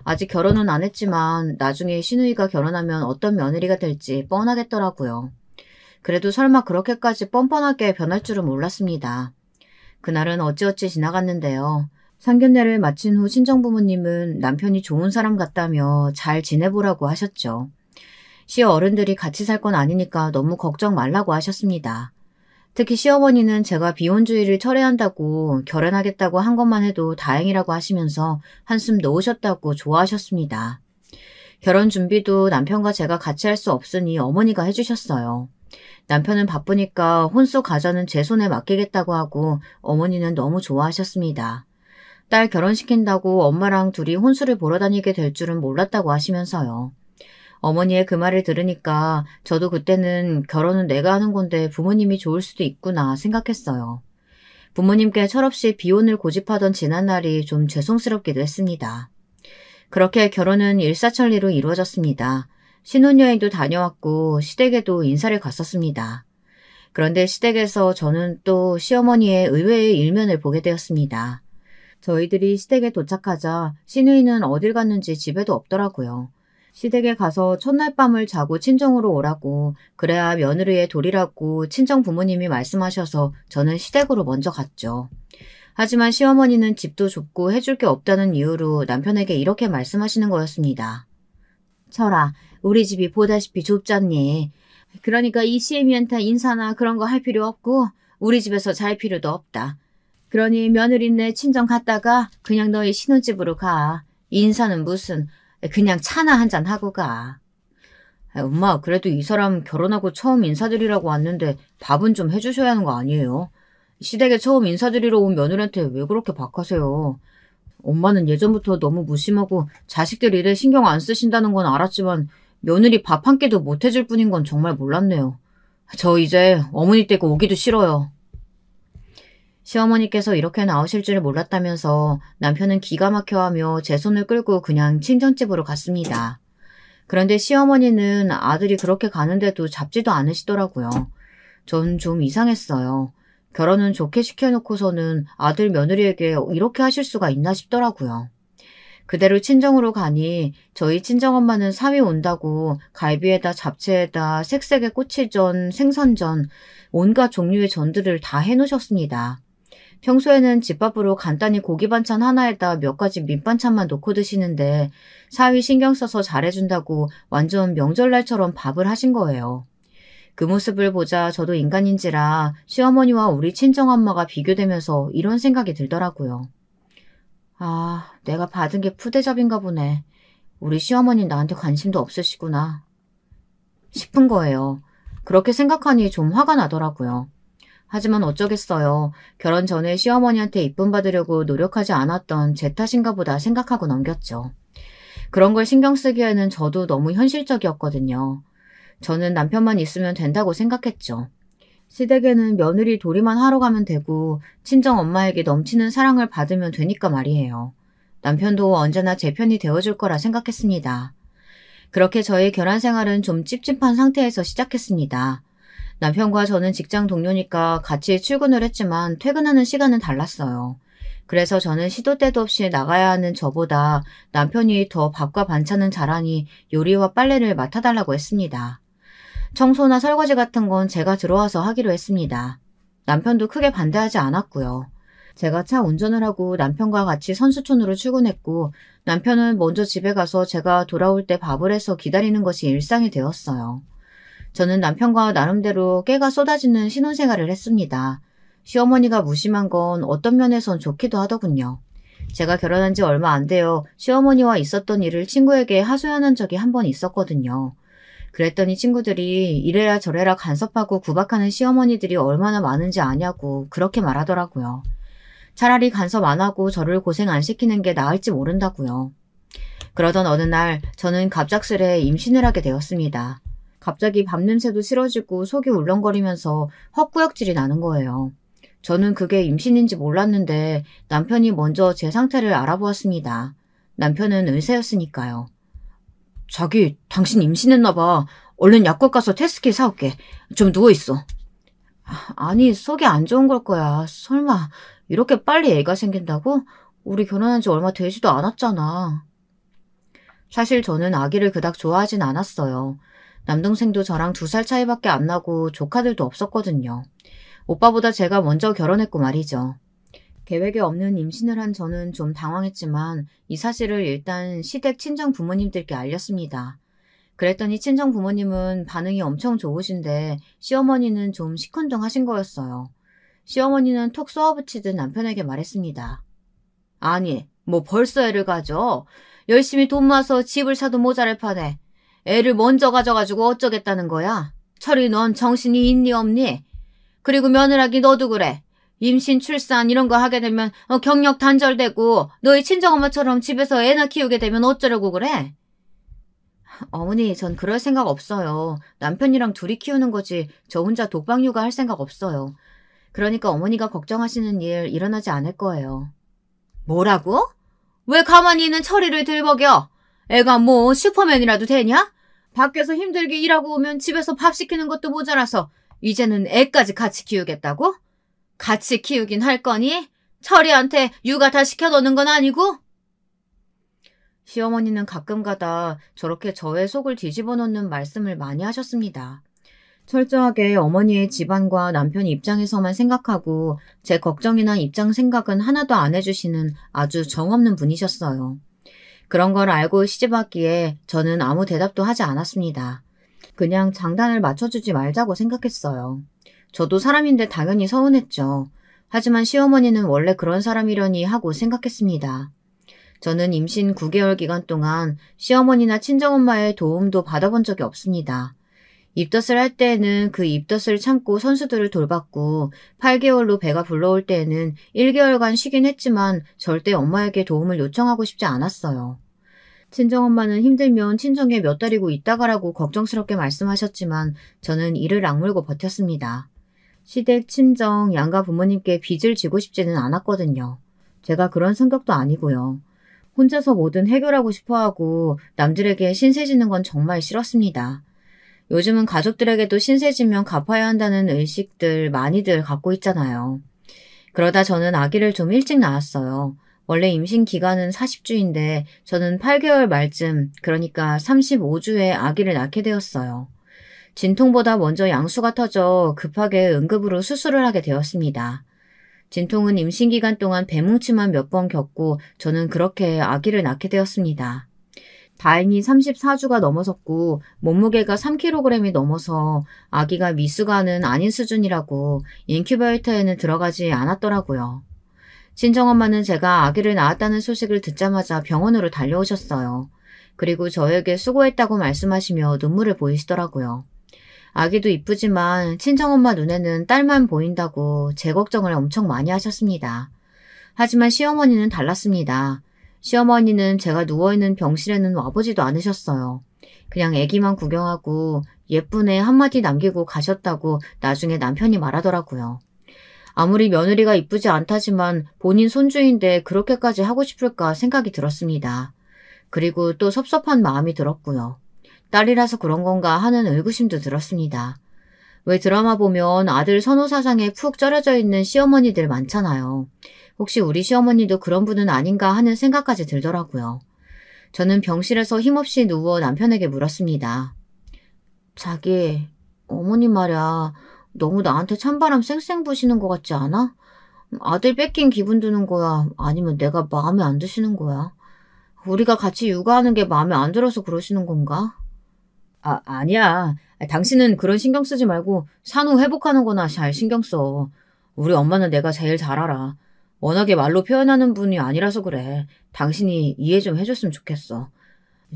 아직 결혼은 안 했지만 나중에 신우이가 결혼하면 어떤 며느리가 될지 뻔하겠더라고요. 그래도 설마 그렇게까지 뻔뻔하게 변할 줄은 몰랐습니다. 그날은 어찌어찌 지나갔는데요. 상견례를 마친 후 친정부모님은 남편이 좋은 사람 같다며 잘 지내보라고 하셨죠. 시어른들이 같이 살 건 아니니까 너무 걱정 말라고 하셨습니다. 특히 시어머니는 제가 비혼주의를 철회한다고 결혼하겠다고 한 것만 해도 다행이라고 하시면서 한숨 놓으셨다고 좋아하셨습니다. 결혼 준비도 남편과 제가 같이 할 수 없으니 어머니가 해주셨어요. 남편은 바쁘니까 혼수 가자는 제 손에 맡기겠다고 하고 어머니는 너무 좋아하셨습니다. 딸 결혼시킨다고 엄마랑 둘이 혼수를 보러 다니게 될 줄은 몰랐다고 하시면서요. 어머니의 그 말을 들으니까 저도 그때는 결혼은 내가 하는 건데 부모님이 좋을 수도 있구나 생각했어요. 부모님께 철없이 비혼을 고집하던 지난날이 좀 죄송스럽기도 했습니다. 그렇게 결혼은 일사천리로 이루어졌습니다. 신혼여행도 다녀왔고 시댁에도 인사를 갔었습니다. 그런데 시댁에서 저는 또 시어머니의 의외의 일면을 보게 되었습니다. 저희들이 시댁에 도착하자 시누이는 어딜 갔는지 집에도 없더라고요. 시댁에 가서 첫날 밤을 자고 친정으로 오라고 그래야 며느리의 도리라고 친정 부모님이 말씀하셔서 저는 시댁으로 먼저 갔죠. 하지만 시어머니는 집도 좁고 해줄 게 없다는 이유로 남편에게 이렇게 말씀하시는 거였습니다. 철아, 우리 집이 보다시피 좁잖니. 그러니까 이 시애미한테 인사나 그런 거 할 필요 없고 우리 집에서 잘 필요도 없다. 그러니 며느리네 친정 갔다가 그냥 너희 신혼집으로 가. 인사는 무슨, 그냥 차나 한잔 하고 가. 엄마, 그래도 이 사람 결혼하고 처음 인사드리라고 왔는데 밥은 좀 해주셔야 하는 거 아니에요? 시댁에 처음 인사드리러 온 며느리한테 왜 그렇게 박하세요? 엄마는 예전부터 너무 무심하고 자식들 일에 신경 안 쓰신다는 건 알았지만 며느리 밥 한 끼도 못 해줄 뿐인 건 정말 몰랐네요. 저 이제 어머니 댁 오기도 싫어요. 시어머니께서 이렇게 나오실 줄 몰랐다면서 남편은 기가 막혀하며 제 손을 끌고 그냥 친정집으로 갔습니다. 그런데 시어머니는 아들이 그렇게 가는데도 잡지도 않으시더라고요. 전 좀 이상했어요. 결혼은 좋게 시켜놓고서는 아들 며느리에게 이렇게 하실 수가 있나 싶더라고요. 그대로 친정으로 가니 저희 친정엄마는 사위 온다고 갈비에다 잡채에다 색색의 꼬치전, 생선전, 온갖 종류의 전들을 다 해놓으셨습니다. 평소에는 집밥으로 간단히 고기 반찬 하나에다 몇 가지 밑반찬만 놓고 드시는데 사위 신경 써서 잘해준다고 완전 명절날처럼 밥을 하신 거예요. 그 모습을 보자 저도 인간인지라 시어머니와 우리 친정엄마가 비교되면서 이런 생각이 들더라고요. 아, 내가 받은 게 푸대접인가 보네. 우리 시어머니는 나한테 관심도 없으시구나 싶은 거예요. 그렇게 생각하니 좀 화가 나더라고요. 하지만 어쩌겠어요. 결혼 전에 시어머니한테 이쁨 받으려고 노력하지 않았던 제 탓인가 보다 생각하고 넘겼죠. 그런 걸 신경 쓰기에는 저도 너무 현실적이었거든요. 저는 남편만 있으면 된다고 생각했죠. 시댁에는 며느리 도리만 하러 가면 되고 친정 엄마에게 넘치는 사랑을 받으면 되니까 말이에요. 남편도 언제나 제 편이 되어줄 거라 생각했습니다. 그렇게 저의 결혼 생활은 좀 찝찝한 상태에서 시작했습니다. 남편과 저는 직장 동료니까 같이 출근을 했지만 퇴근하는 시간은 달랐어요. 그래서 저는 시도 때도 없이 나가야 하는 저보다 남편이 더 밥과 반찬은 잘하니 요리와 빨래를 맡아달라고 했습니다. 청소나 설거지 같은 건 제가 들어와서 하기로 했습니다. 남편도 크게 반대하지 않았고요. 제가 차 운전을 하고 남편과 같이 선수촌으로 출근했고 남편은 먼저 집에 가서 제가 돌아올 때 밥을 해서 기다리는 것이 일상이 되었어요. 저는 남편과 나름대로 깨가 쏟아지는 신혼생활을 했습니다. 시어머니가 무심한 건 어떤 면에선 좋기도 하더군요. 제가 결혼한 지 얼마 안 되어 시어머니와 있었던 일을 친구에게 하소연한 적이 한 번 있었거든요. 그랬더니 친구들이 이래라 저래라 간섭하고 구박하는 시어머니들이 얼마나 많은지 아냐고 그렇게 말하더라고요. 차라리 간섭 안 하고 저를 고생 안 시키는 게 나을지 모른다고요. 그러던 어느 날 저는 갑작스레 임신을 하게 되었습니다. 갑자기 밥냄새도 싫어지고 속이 울렁거리면서 헛구역질이 나는 거예요. 저는 그게 임신인지 몰랐는데 남편이 먼저 제 상태를 알아보았습니다. 남편은 의사였으니까요. 자기, 당신 임신했나 봐. 얼른 약국 가서 테스트킷 사올게. 좀 누워있어. 아니, 속이 안 좋은 걸 거야. 설마 이렇게 빨리 애가 생긴다고? 우리 결혼한 지 얼마 되지도 않았잖아. 사실 저는 아기를 그닥 좋아하진 않았어요. 남동생도 저랑 2살 차이밖에 안 나고 조카들도 없었거든요. 오빠보다 제가 먼저 결혼했고 말이죠. 계획에 없는 임신을 한 저는 좀 당황했지만 이 사실을 일단 시댁 친정 부모님들께 알렸습니다. 그랬더니 친정 부모님은 반응이 엄청 좋으신데 시어머니는 좀 시큰둥하신 거였어요. 시어머니는 톡 쏘아붙이듯 남편에게 말했습니다. 아니, 뭐 벌써 애를 가져? 열심히 돈 모아서 집을 사도 모자랄 판에 애를 먼저 가져가지고 어쩌겠다는 거야? 철이 넌 정신이 있니 없니? 그리고 며느라기 너도 그래. 임신, 출산 이런 거 하게 되면 경력 단절되고 너희 친정엄마처럼 집에서 애나 키우게 되면 어쩌려고 그래? 어머니, 전 그럴 생각 없어요. 남편이랑 둘이 키우는 거지 저 혼자 독박 육아할 생각 없어요. 그러니까 어머니가 걱정하시는 일 일어나지 않을 거예요. 뭐라고? 왜 가만히 있는 철이를 들먹여? 애가 뭐 슈퍼맨이라도 되냐? 밖에서 힘들게 일하고 오면 집에서 밥 시키는 것도 모자라서 이제는 애까지 같이 키우겠다고? 같이 키우긴 할 거니? 철이한테 육아 다 시켜놓는 건 아니고? 시어머니는 가끔가다 저렇게 저의 속을 뒤집어 놓는 말씀을 많이 하셨습니다. 철저하게 어머니의 집안과 남편 입장에서만 생각하고 제 걱정이나 입장 생각은 하나도 안 해주시는 아주 정없는 분이셨어요. 그런 걸 알고 시집왔기에 저는 아무 대답도 하지 않았습니다. 그냥 장단을 맞춰주지 말자고 생각했어요. 저도 사람인데 당연히 서운했죠. 하지만 시어머니는 원래 그런 사람이려니 하고 생각했습니다. 저는 임신 9개월 기간 동안 시어머니나 친정엄마의 도움도 받아본 적이 없습니다. 입덧을 할 때에는 그 입덧을 참고 선수들을 돌봤고 8개월로 배가 불러올 때에는 1개월간 쉬긴 했지만 절대 엄마에게 도움을 요청하고 싶지 않았어요. 친정엄마는 힘들면 친정에 몇 달이고 있다 가라고 걱정스럽게 말씀하셨지만 저는 이를 악물고 버텼습니다. 시댁, 친정, 양가 부모님께 빚을 지고 싶지는 않았거든요. 제가 그런 성격도 아니고요. 혼자서 뭐든 해결하고 싶어하고 남들에게 신세지는 건 정말 싫었습니다. 요즘은 가족들에게도 신세지면 갚아야 한다는 의식들 많이들 갖고 있잖아요. 그러다 저는 아기를 좀 일찍 낳았어요. 원래 임신 기간은 40주인데 저는 8개월 말쯤, 그러니까 35주에 아기를 낳게 되었어요. 진통보다 먼저 양수가 터져 급하게 응급으로 수술을 하게 되었습니다. 진통은 임신 기간 동안 배뭉치만 몇 번 겪고 저는 그렇게 아기를 낳게 되었습니다. 다행히 34주가 넘어섰고 몸무게가 3kg이 넘어서 아기가 미숙아는 아닌 수준이라고 인큐베이터에는 들어가지 않았더라고요. 친정엄마는 제가 아기를 낳았다는 소식을 듣자마자 병원으로 달려오셨어요. 그리고 저에게 수고했다고 말씀하시며 눈물을 보이시더라고요. 아기도 이쁘지만 친정엄마 눈에는 딸만 보인다고 제 걱정을 엄청 많이 하셨습니다. 하지만 시어머니는 달랐습니다. 시어머니는 제가 누워있는 병실에는 와보지도 않으셨어요. 그냥 아기만 구경하고 예쁜 애 한마디 남기고 가셨다고 나중에 남편이 말하더라고요. 아무리 며느리가 이쁘지 않다지만 본인 손주인데 그렇게까지 하고 싶을까 생각이 들었습니다. 그리고 또 섭섭한 마음이 들었고요. 딸이라서 그런 건가 하는 의구심도 들었습니다. 왜 드라마 보면 아들 선호사상에 푹 절여져 있는 시어머니들 많잖아요. 혹시 우리 시어머니도 그런 분은 아닌가 하는 생각까지 들더라고요. 저는 병실에서 힘없이 누워 남편에게 물었습니다. 자기, 어머니 말야 너무 나한테 찬바람 쌩쌩 부시는 것 같지 않아? 아들 뺏긴 기분 드는 거야? 아니면 내가 마음에 안 드시는 거야? 우리가 같이 육아하는 게 마음에 안 들어서 그러시는 건가? 아니야. 당신은 그런 신경 쓰지 말고 산후 회복하는 거나 잘 신경 써. 우리 엄마는 내가 제일 잘 알아. 워낙에 말로 표현하는 분이 아니라서 그래. 당신이 이해 좀 해줬으면 좋겠어.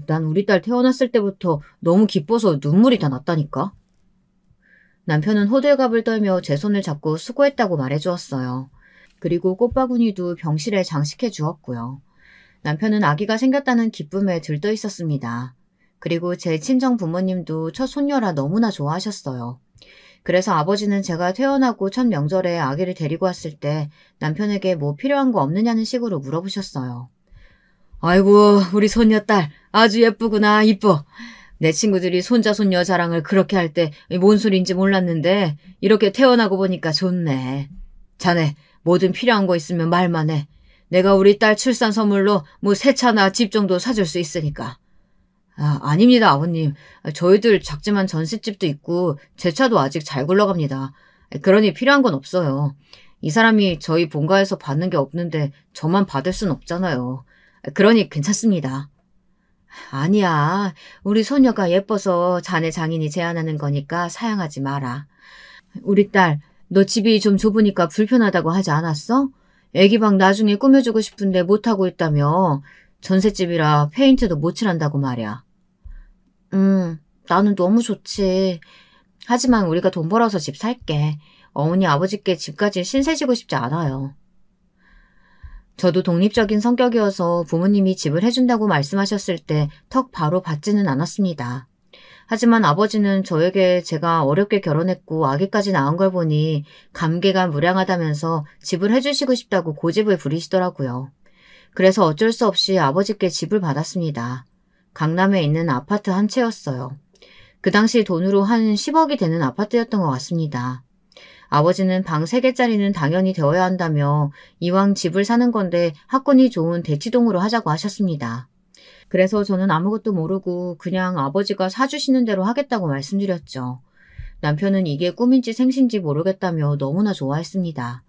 난 우리 딸 태어났을 때부터 너무 기뻐서 눈물이 다 났다니까. 남편은 호들갑을 떨며 제 손을 잡고 수고했다고 말해주었어요. 그리고 꽃바구니도 병실에 장식해 주었고요. 남편은 아기가 생겼다는 기쁨에 들떠 있었습니다. 그리고 제 친정 부모님도 첫 손녀라 너무나 좋아하셨어요. 그래서 아버지는 제가 퇴원하고 첫 명절에 아기를 데리고 왔을 때 남편에게 뭐 필요한 거 없느냐는 식으로 물어보셨어요. 아이고, 우리 손녀딸 아주 예쁘구나, 이뻐. 내 친구들이 손자 손녀 자랑을 그렇게 할 때 뭔 소리인지 몰랐는데 이렇게 태어나고 보니까 좋네. 자네 뭐든 필요한 거 있으면 말만 해. 내가 우리 딸 출산 선물로 뭐 새 차나 집 정도 사줄 수 있으니까. 아닙니다, 아버님. 저희들 작지만 전셋집도 있고 제 차도 아직 잘 굴러갑니다. 그러니 필요한 건 없어요. 이 사람이 저희 본가에서 받는 게 없는데 저만 받을 순 없잖아요. 그러니 괜찮습니다. 아니야. 우리 소녀가 예뻐서 자네 장인이 제안하는 거니까 사양하지 마라. 우리 딸, 너 집이 좀 좁으니까 불편하다고 하지 않았어? 애기방 나중에 꾸며주고 싶은데 못하고 있다며. 전셋집이라 페인트도 못 칠한다고 말이야. 나는 너무 좋지. 하지만 우리가 돈 벌어서 집 살게. 어머니 아버지께 집까지 신세지고 싶지 않아요. 저도 독립적인 성격이어서 부모님이 집을 해준다고 말씀하셨을 때 턱 바로 받지는 않았습니다. 하지만 아버지는 저에게 제가 어렵게 결혼했고 아기까지 낳은 걸 보니 감개가 무량하다면서 집을 해주시고 싶다고 고집을 부리시더라고요. 그래서 어쩔 수 없이 아버지께 집을 받았습니다. 강남에 있는 아파트 한 채였어요. 그 당시 돈으로 한 10억이 되는 아파트였던 것 같습니다. 아버지는 방 3개짜리는 당연히 되어야 한다며 이왕 집을 사는 건데 학군이 좋은 대치동으로 하자고 하셨습니다. 그래서 저는 아무것도 모르고 그냥 아버지가 사주시는 대로 하겠다고 말씀드렸죠. 남편은 이게 꿈인지 생신지 모르겠다며 너무나 좋아했습니다.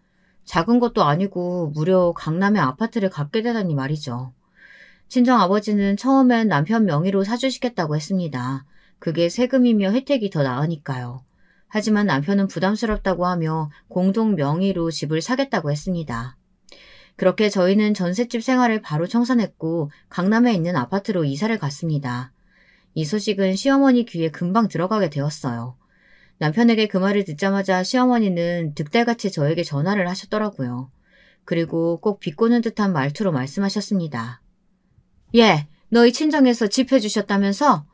작은 것도 아니고 무려 강남의 아파트를 갖게 되다니 말이죠. 친정아버지는 처음엔 남편 명의로 사주시겠다고 했습니다. 그게 세금이며 혜택이 더 나으니까요. 하지만 남편은 부담스럽다고 하며 공동 명의로 집을 사겠다고 했습니다. 그렇게 저희는 전셋집 생활을 바로 청산했고 강남에 있는 아파트로 이사를 갔습니다. 이 소식은 시어머니 귀에 금방 들어가게 되었어요. 남편에게 그 말을 듣자마자 시어머니는 득달같이 저에게 전화를 하셨더라고요. 그리고 꼭 비꼬는 듯한 말투로 말씀하셨습니다. 예, 너희 친정에서 집 해주셨다면서?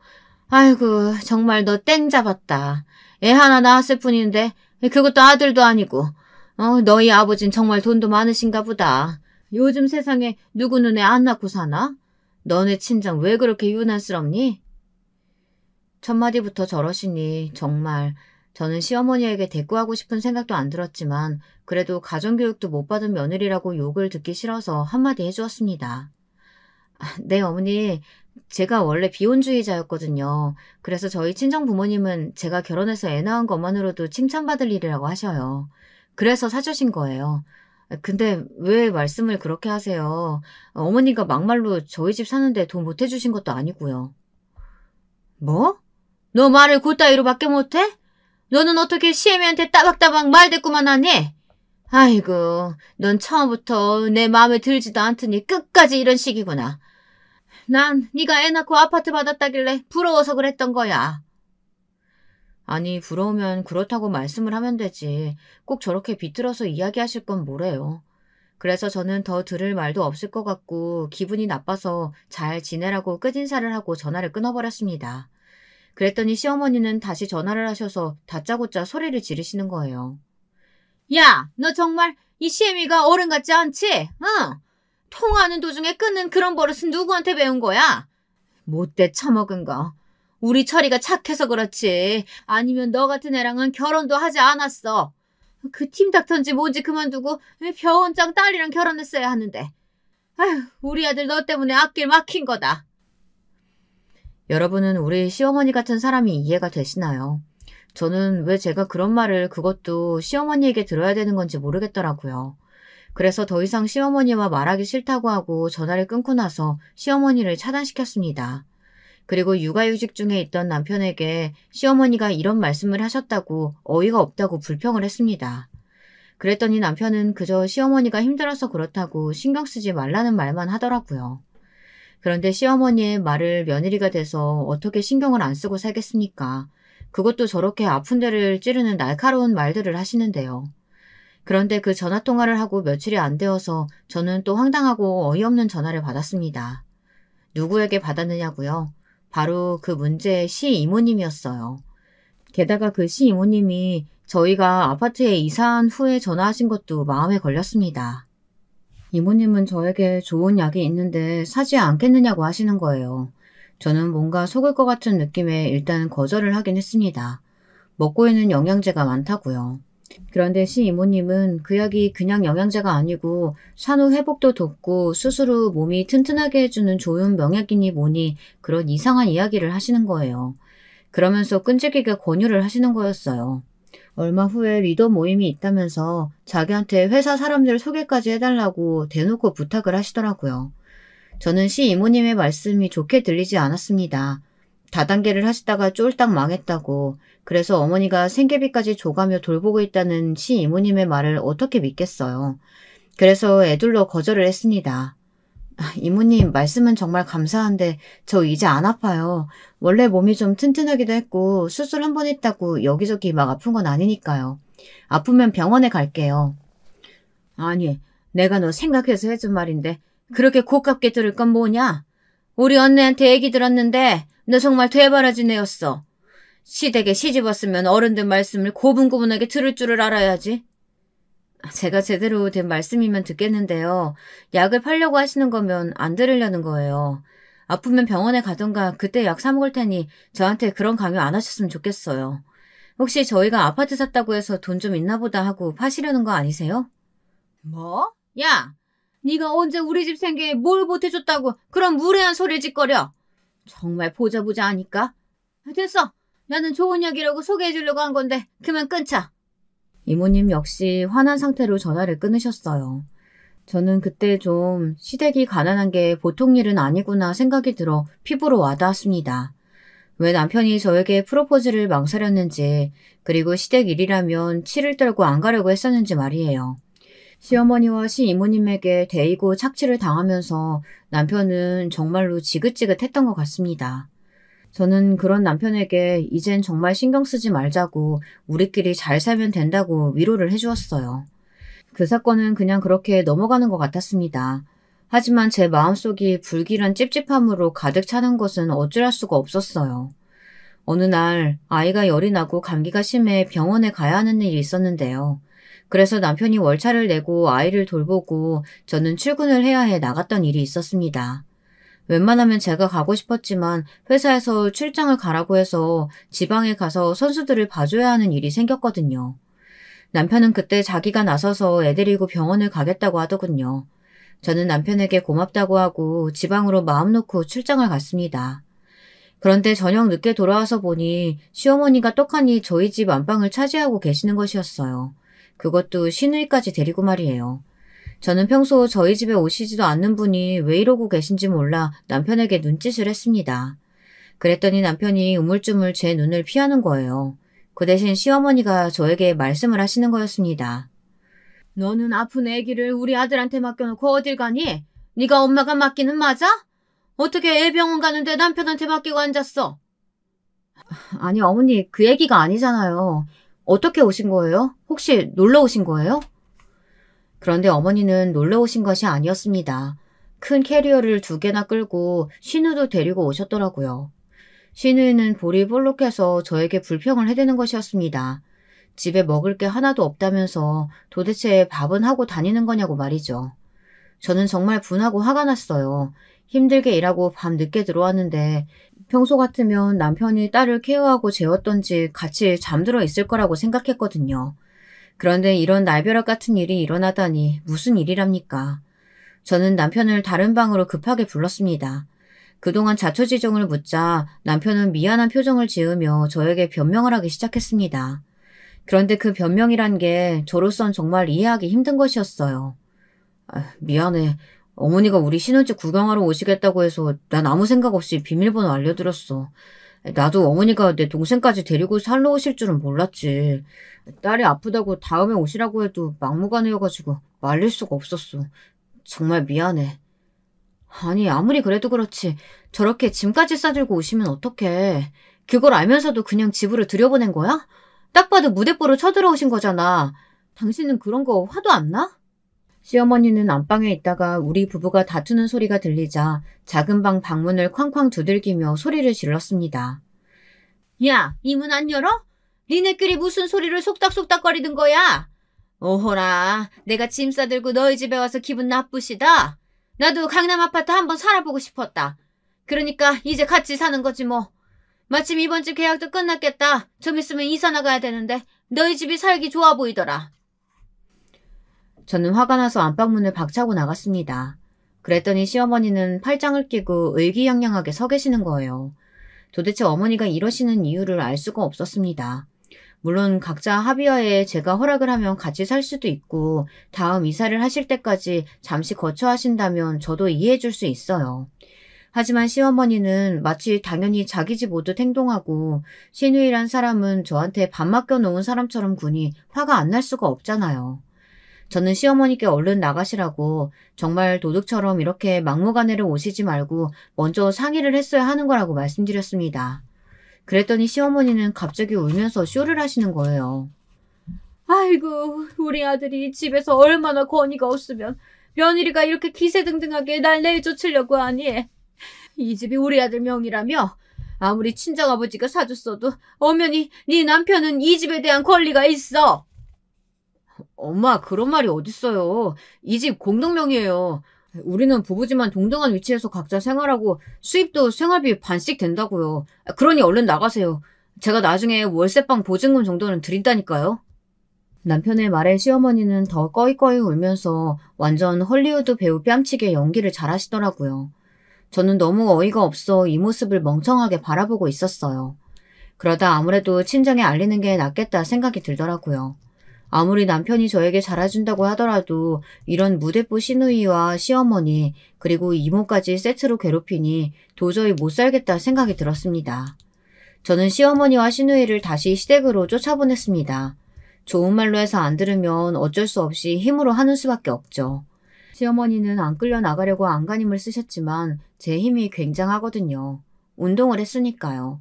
아이고, 정말 너 땡 잡았다. 애 하나 낳았을 뿐인데 그것도 아들도 아니고. 너희 아버진 정말 돈도 많으신가 보다. 요즘 세상에 누구는 애 안 낳고 사나? 너네 친정 왜 그렇게 유난스럽니? 첫마디부터 저러시니 정말 저는 시어머니에게 대꾸하고 싶은 생각도 안 들었지만 그래도 가정교육도 못 받은 며느리라고 욕을 듣기 싫어서 한마디 해주었습니다. 네, 어머니. 제가 원래 비혼주의자였거든요. 그래서 저희 친정 부모님은 제가 결혼해서 애 낳은 것만으로도 칭찬받을 일이라고 하셔요. 그래서 사주신 거예요. 근데 왜 말씀을 그렇게 하세요? 어머니가 막말로 저희 집 사는데 돈 못 해주신 것도 아니고요. 뭐? 너 말을 그따위로밖에 못해? 너는 어떻게 시애미한테 따박따박 말대꾸만 하니? 아이고, 넌 처음부터 내 마음에 들지도 않더니 끝까지 이런 식이구나. 난 네가 애 낳고 아파트 받았다길래 부러워서 그랬던 거야. 아니, 부러우면 그렇다고 말씀을 하면 되지. 꼭 저렇게 비틀어서 이야기하실 건 뭐래요. 그래서 저는 더 들을 말도 없을 것 같고 기분이 나빠서 잘 지내라고 끝인사를 하고 전화를 끊어버렸습니다. 그랬더니 시어머니는 다시 전화를 하셔서 다짜고짜 소리를 지르시는 거예요. 야, 너 정말 이 시애미가 어른 같지 않지? 응? 통화하는 도중에 끊는 그런 버릇은 누구한테 배운 거야? 못돼 처먹은 거. 우리 철이가 착해서 그렇지. 아니면 너 같은 애랑은 결혼도 하지 않았어. 그 팀닥터인지 뭔지 그만두고 병원장 딸이랑 결혼했어야 하는데. 아휴, 우리 아들 너 때문에 앞길 막힌 거다. 여러분은 우리 시어머니 같은 사람이 이해가 되시나요? 저는 왜 제가 그런 말을 그것도 시어머니에게 들어야 되는 건지 모르겠더라고요. 그래서 더 이상 시어머니와 말하기 싫다고 하고 전화를 끊고 나서 시어머니를 차단시켰습니다. 그리고 육아휴직 중에 있던 남편에게 시어머니가 이런 말씀을 하셨다고 어이가 없다고 불평을 했습니다. 그랬더니 남편은 그저 시어머니가 힘들어서 그렇다고 신경 쓰지 말라는 말만 하더라고요. 그런데 시어머니의 말을 며느리가 돼서 어떻게 신경을 안 쓰고 살겠습니까? 그것도 저렇게 아픈 데를 찌르는 날카로운 말들을 하시는데요. 그런데 그 전화통화를 하고 며칠이 안 되어서 저는 또 황당하고 어이없는 전화를 받았습니다. 누구에게 받았느냐고요? 바로 그 문제의 시 이모님이었어요. 게다가 그 시 이모님이 저희가 아파트에 이사한 후에 전화하신 것도 마음에 걸렸습니다. 이모님은 저에게 좋은 약이 있는데 사지 않겠느냐고 하시는 거예요. 저는 뭔가 속을 것 같은 느낌에 일단 거절을 하긴 했습니다. 먹고 있는 영양제가 많다고요. 그런데 시 이모님은 그 약이 그냥 영양제가 아니고 산후 회복도 돕고 스스로 몸이 튼튼하게 해주는 좋은 명약이니 뭐니 그런 이상한 이야기를 하시는 거예요. 그러면서 끈질기게 권유를 하시는 거였어요. 얼마 후에 리더 모임이 있다면서 자기한테 회사 사람들 소개까지 해달라고 대놓고 부탁을 하시더라고요. 저는 시 이모님의 말씀이 좋게 들리지 않았습니다. 다단계를 하시다가 쫄딱 망했다고, 그래서 어머니가 생계비까지 줘가며 돌보고 있다는 시 이모님의 말을 어떻게 믿겠어요. 그래서 애둘러 거절을 했습니다. 이모님 말씀은 정말 감사한데 저 이제 안 아파요. 원래 몸이 좀 튼튼하기도 했고 수술 한 번 했다고 여기저기 막 아픈 건 아니니까요. 아프면 병원에 갈게요. 아니, 내가 너 생각해서 해준 말인데 그렇게 고깝게 들을 건 뭐냐? 우리 언니한테 얘기 들었는데 너 정말 되바라진 애였어. 시댁에 시집 왔으면 어른들 말씀을 고분고분하게 들을 줄을 알아야지. 제가 제대로 된 말씀이면 듣겠는데요. 약을 팔려고 하시는 거면 안 들으려는 거예요. 아프면 병원에 가던가 그때 약 사 먹을 테니 저한테 그런 강요 안 하셨으면 좋겠어요. 혹시 저희가 아파트 샀다고 해서 돈 좀 있나 보다 하고 파시려는 거 아니세요? 뭐? 야! 네가 언제 우리 집 생계에 뭘 보태줬다고 그런 무례한 소리를 짓거려. 정말 보자 하니까. 됐어. 나는 좋은 약이라고 소개해주려고 한 건데 그만 끊자. 이모님 역시 화난 상태로 전화를 끊으셨어요. 저는 그때 좀 시댁이 가난한 게 보통 일은 아니구나 생각이 들어 피부로 와닿았습니다. 왜 남편이 저에게 프로포즈를 망설였는지, 그리고 시댁 일이라면 치를 떨고 안 가려고 했었는지 말이에요. 시어머니와 시이모님에게 대이고 착취를 당하면서 남편은 정말로 지긋지긋했던 것 같습니다. 저는 그런 남편에게 이젠 정말 신경 쓰지 말자고 우리끼리 잘 살면 된다고 위로를 해주었어요. 그 사건은 그냥 그렇게 넘어가는 것 같았습니다. 하지만 제 마음속이 불길한 찝찝함으로 가득 차는 것은 어찌할 수가 없었어요. 어느 날 아이가 열이 나고 감기가 심해 병원에 가야 하는 일이 있었는데요. 그래서 남편이 월차를 내고 아이를 돌보고 저는 출근을 해야 해 나갔던 일이 있었습니다. 웬만하면 제가 가고 싶었지만 회사에서 출장을 가라고 해서 지방에 가서 선수들을 봐줘야 하는 일이 생겼거든요. 남편은 그때 자기가 나서서 애 데리고 병원을 가겠다고 하더군요. 저는 남편에게 고맙다고 하고 지방으로 마음 놓고 출장을 갔습니다. 그런데 저녁 늦게 돌아와서 보니 시어머니가 떡하니 저희 집 안방을 차지하고 계시는 것이었어요. 그것도 시누이까지 데리고 말이에요. 저는 평소 저희 집에 오시지도 않는 분이 왜 이러고 계신지 몰라 남편에게 눈짓을 했습니다. 그랬더니 남편이 우물쭈물 제 눈을 피하는 거예요. 그 대신 시어머니가 저에게 말씀을 하시는 거였습니다. 너는 아픈 아기를 우리 아들한테 맡겨놓고 어딜 가니? 네가 엄마가 맡기는 맞아? 어떻게 애 병원 가는데 남편한테 맡기고 앉았어? 아니 어머니 그 얘기가 아니잖아요. 어떻게 오신 거예요? 혹시 놀러 오신 거예요? 그런데 어머니는 놀러 오신 것이 아니었습니다. 큰 캐리어를 2개나 끌고 신우도 데리고 오셨더라고요. 신우이는 볼이 볼록해서 저에게 불평을 해대는 것이었습니다. 집에 먹을 게 하나도 없다면서 도대체 밥은 하고 다니는 거냐고 말이죠. 저는 정말 분하고 화가 났어요. 힘들게 일하고 밤 늦게 들어왔는데 평소 같으면 남편이 딸을 케어하고 재웠던지 같이 잠들어 있을 거라고 생각했거든요. 그런데 이런 날벼락 같은 일이 일어나다니 무슨 일이랍니까? 저는 남편을 다른 방으로 급하게 불렀습니다. 그동안 자초지종을 묻자 남편은 미안한 표정을 지으며 저에게 변명을 하기 시작했습니다. 그런데 그 변명이란 게 저로선 정말 이해하기 힘든 것이었어요. 미안해. 어머니가 우리 신혼집 구경하러 오시겠다고 해서 난 아무 생각 없이 비밀번호 알려드렸어. 나도 어머니가 내 동생까지 데리고 살러 오실 줄은 몰랐지. 딸이 아프다고 다음에 오시라고 해도 막무가내여가지고 말릴 수가 없었어. 정말 미안해. 아니 아무리 그래도 그렇지 저렇게 짐까지 싸들고 오시면 어떡해. 그걸 알면서도 그냥 집으로 들여보낸 거야? 딱 봐도 무대뽀로 쳐들어오신 거잖아. 당신은 그런 거 화도 안 나? 시어머니는 안방에 있다가 우리 부부가 다투는 소리가 들리자 작은 방 방문을 쾅쾅 두들기며 소리를 질렀습니다. 야, 이 문 안 열어? 니네끼리 무슨 소리를 속닥속닥거리는 거야? 오호라, 내가 짐 싸들고 너희 집에 와서 기분 나쁘시다? 나도 강남 아파트 한번 살아보고 싶었다. 그러니까 이제 같이 사는 거지 뭐. 마침 이번 집 계약도 끝났겠다. 좀 있으면 이사 나가야 되는데 너희 집이 살기 좋아 보이더라. 저는 화가 나서 안방문을 박차고 나갔습니다. 그랬더니 시어머니는 팔짱을 끼고 의기양양하게 서 계시는 거예요. 도대체 어머니가 이러시는 이유를 알 수가 없었습니다. 물론 각자 합의하에 제가 허락을 하면 같이 살 수도 있고 다음 이사를 하실 때까지 잠시 거처하신다면 저도 이해해 줄 수 있어요. 하지만 시어머니는 마치 당연히 자기 집 오듯 행동하고 신우이란 사람은 저한테 밥 맡겨놓은 사람처럼 구니 화가 안 날 수가 없잖아요. 저는 시어머니께 얼른 나가시라고 정말 도둑처럼 이렇게 막무가내로 오시지 말고 먼저 상의를 했어야 하는 거라고 말씀드렸습니다. 그랬더니 시어머니는 갑자기 울면서 쇼를 하시는 거예요. 아이고, 우리 아들이 집에서 얼마나 권위가 없으면 며느리가 이렇게 기세등등하게 날 내쫓으려고 하니. 이 집이 우리 아들 명의라며 아무리 친정아버지가 사줬어도 엄연히 네 남편은 이 집에 대한 권리가 있어. 엄마, 그런 말이 어딨어요. 이 집 공동명의예요. 우리는 부부지만 동등한 위치에서 각자 생활하고 수입도 생활비 반씩 된다고요. 그러니 얼른 나가세요. 제가 나중에 월세방 보증금 정도는 드린다니까요. 남편의 말에 시어머니는 더 꺼이꺼이 울면서 완전 헐리우드 배우 뺨치게 연기를 잘하시더라고요. 저는 너무 어이가 없어 이 모습을 멍청하게 바라보고 있었어요. 그러다 아무래도 친정에 알리는 게 낫겠다 생각이 들더라고요. 아무리 남편이 저에게 잘해준다고 하더라도 이런 무대뽀 시누이와 시어머니 그리고 이모까지 세트로 괴롭히니 도저히 못 살겠다 생각이 들었습니다. 저는 시어머니와 시누이를 다시 시댁으로 쫓아보냈습니다. 좋은 말로 해서 안 들으면 어쩔 수 없이 힘으로 하는 수밖에 없죠. 시어머니는 안 끌려 나가려고 안간힘을 쓰셨지만 제 힘이 굉장하거든요. 운동을 했으니까요.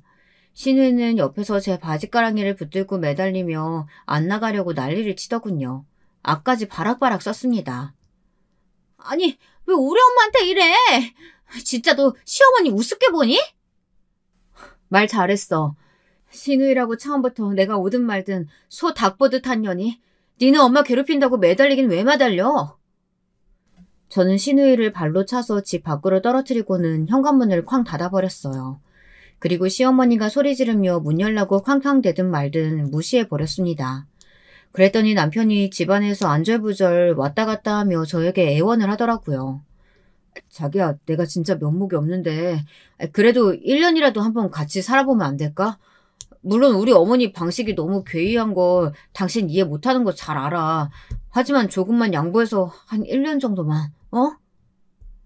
시누이는 옆에서 제 바지가랑이를 붙들고 매달리며 안 나가려고 난리를 치더군요. 앞까지 바락바락 썼습니다. 아니, 왜 우리 엄마한테 이래? 진짜 너 시어머니 우습게 보니? 말 잘했어. 시누이라고 처음부터 내가 오든 말든 소 닭 보듯 한 년이 니네 엄마 괴롭힌다고 매달리긴 왜 매달려? 저는 시누이를 발로 차서 집 밖으로 떨어뜨리고는 현관문을 쾅 닫아버렸어요. 그리고 시어머니가 소리 지르며 문 열라고 쾅쾅대든 말든 무시해버렸습니다. 그랬더니 남편이 집안에서 안절부절 왔다 갔다 하며 저에게 애원을 하더라고요. 자기야, 내가 진짜 면목이 없는데 그래도 1년이라도 한번 같이 살아보면 안 될까? 물론 우리 어머니 방식이 너무 괴이한 거 당신 이해 못하는 거 잘 알아. 하지만 조금만 양보해서 한 1년 정도만, 어?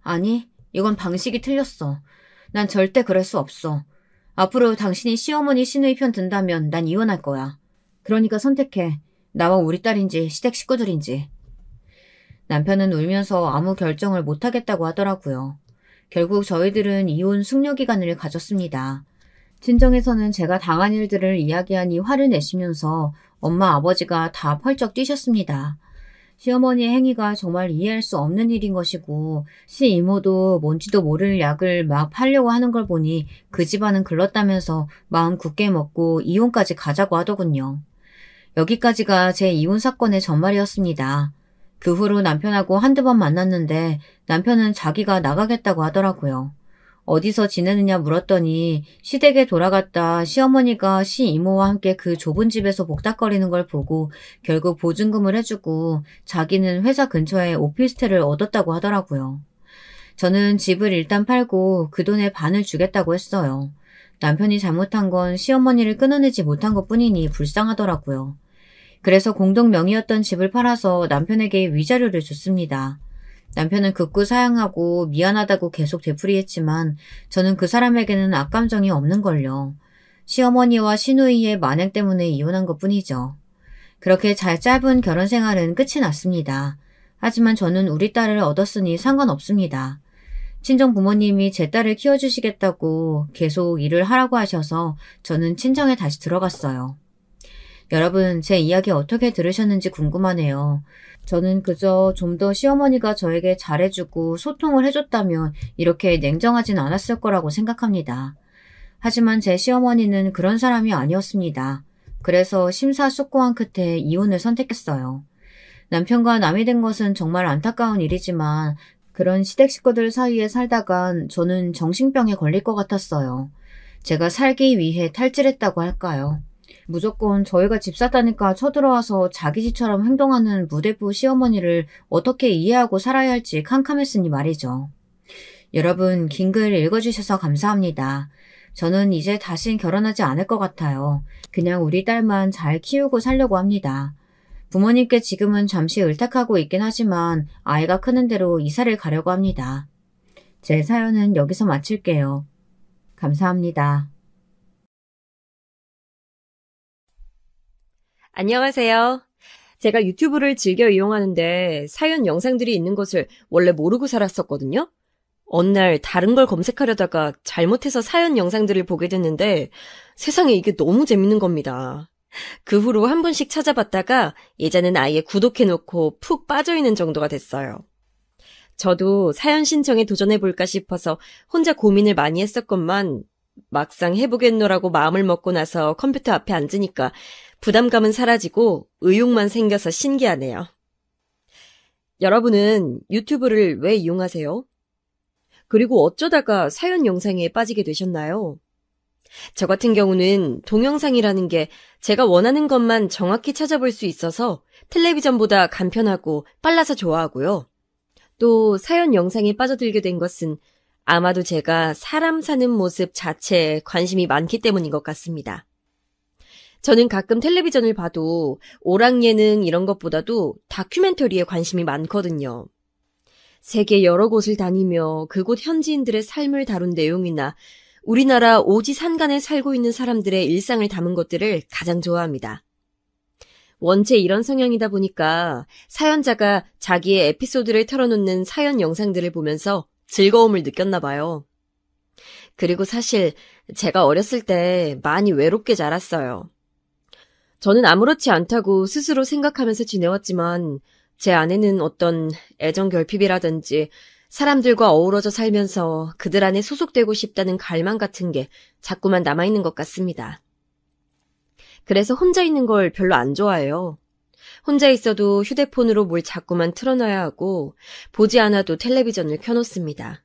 아니, 이건 방식이 틀렸어. 난 절대 그럴 수 없어. 앞으로 당신이 시어머니 시누이 편 든다면 난 이혼할 거야. 그러니까 선택해. 나와 우리 딸인지 시댁 식구들인지. 남편은 울면서 아무 결정을 못하겠다고 하더라고요. 결국 저희들은 이혼 숙려기간을 가졌습니다. 친정에서는 제가 당한 일들을 이야기하니 화를 내시면서 엄마 아버지가 다 펄쩍 뛰셨습니다. 시어머니의 행위가 정말 이해할 수 없는 일인 것이고 시이모도 뭔지도 모를 약을 막 팔려고 하는 걸 보니 그 집안은 글렀다면서 마음 굳게 먹고 이혼까지 가자고 하더군요. 여기까지가 제 이혼 사건의 전말이었습니다. 그 후로 남편하고 한두 번 만났는데 남편은 자기가 나가겠다고 하더라고요. 어디서 지내느냐 물었더니 시댁에 돌아갔다 시어머니가 시이모와 함께 그 좁은 집에서 복닥거리는 걸 보고 결국 보증금을 해주고 자기는 회사 근처에 오피스텔을 얻었다고 하더라고요. 저는 집을 일단 팔고 그 돈의 반을 주겠다고 했어요. 남편이 잘못한 건 시어머니를 끊어내지 못한 것뿐이니 불쌍하더라고요. 그래서 공동 명의였던 집을 팔아서 남편에게 위자료를 줬습니다. 남편은 극구 사양하고 미안하다고 계속 되풀이했지만 저는 그 사람에게는 악감정이 없는걸요. 시어머니와 시누이의 만행 때문에 이혼한 것뿐이죠. 그렇게 잘 짧은 결혼 생활은 끝이 났습니다. 하지만 저는 우리 딸을 얻었으니 상관없습니다. 친정 부모님이 제 딸을 키워주시겠다고 계속 일을 하라고 하셔서 저는 친정에 다시 들어갔어요. 여러분, 제 이야기 어떻게 들으셨는지 궁금하네요. 저는 그저 좀 더 시어머니가 저에게 잘해주고 소통을 해줬다면 이렇게 냉정하진 않았을 거라고 생각합니다. 하지만 제 시어머니는 그런 사람이 아니었습니다. 그래서 심사숙고한 끝에 이혼을 선택했어요. 남편과 남이 된 것은 정말 안타까운 일이지만 그런 시댁 식구들 사이에 살다간 저는 정신병에 걸릴 것 같았어요. 제가 살기 위해 탈질했다고 할까요? 무조건 저희가 집 샀다니까 쳐들어와서 자기 집처럼 행동하는 무대부 시어머니를 어떻게 이해하고 살아야 할지 캄캄했으니 말이죠. 여러분, 긴 글 읽어주셔서 감사합니다. 저는 이제 다신 결혼하지 않을 것 같아요. 그냥 우리 딸만 잘 키우고 살려고 합니다. 부모님께 지금은 잠시 의탁하고 있긴 하지만 아이가 크는 대로 이사를 가려고 합니다. 제 사연은 여기서 마칠게요. 감사합니다. 안녕하세요. 제가 유튜브를 즐겨 이용하는데 사연 영상들이 있는 것을 원래 모르고 살았었거든요. 어느 날 다른 걸 검색하려다가 잘못해서 사연 영상들을 보게 됐는데 세상에 이게 너무 재밌는 겁니다. 그 후로 한 번씩 찾아봤다가 이제는 아예 구독해놓고 푹 빠져있는 정도가 됐어요. 저도 사연 신청에 도전해볼까 싶어서 혼자 고민을 많이 했었건만 막상 해보겠노라고 마음을 먹고 나서 컴퓨터 앞에 앉으니까 부담감은 사라지고 의욕만 생겨서 신기하네요. 여러분은 유튜브를 왜 이용하세요? 그리고 어쩌다가 사연 영상에 빠지게 되셨나요? 저 같은 경우는 동영상이라는 게 제가 원하는 것만 정확히 찾아볼 수 있어서 텔레비전보다 간편하고 빨라서 좋아하고요. 또 사연 영상에 빠져들게 된 것은 아마도 제가 사람 사는 모습 자체에 관심이 많기 때문인 것 같습니다. 저는 가끔 텔레비전을 봐도 오락 예능 이런 것보다도 다큐멘터리에 관심이 많거든요. 세계 여러 곳을 다니며 그곳 현지인들의 삶을 다룬 내용이나 우리나라 오지산간에 살고 있는 사람들의 일상을 담은 것들을 가장 좋아합니다. 원체 이런 성향이다 보니까 사연자가 자기의 에피소드를 털어놓는 사연 영상들을 보면서 즐거움을 느꼈나 봐요. 그리고 사실 제가 어렸을 때 많이 외롭게 자랐어요. 저는 아무렇지 않다고 스스로 생각하면서 지내왔지만 제 안에는 어떤 애정 결핍이라든지 사람들과 어우러져 살면서 그들 안에 소속되고 싶다는 갈망 같은 게 자꾸만 남아있는 것 같습니다. 그래서 혼자 있는 걸 별로 안 좋아해요. 혼자 있어도 휴대폰으로 뭘 자꾸만 틀어놔야 하고 보지 않아도 텔레비전을 켜놓습니다.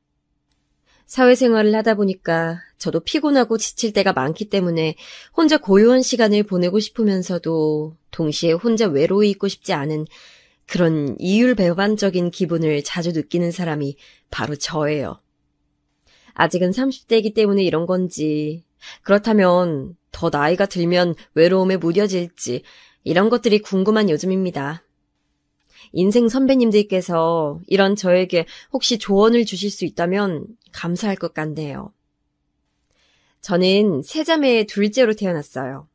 사회생활을 하다 보니까 저도 피곤하고 지칠 때가 많기 때문에 혼자 고요한 시간을 보내고 싶으면서도 동시에 혼자 외로이 있고 싶지 않은 그런 이율배반적인 기분을 자주 느끼는 사람이 바로 저예요. 아직은 30대이기 때문에 이런 건지, 그렇다면 더 나이가 들면 외로움에 무뎌질지 이런 것들이 궁금한 요즘입니다. 인생 선배님들께서 이런 저에게 혹시 조언을 주실 수 있다면 감사할 것 같네요. 저는 세 자매의 둘째로 태어났어요.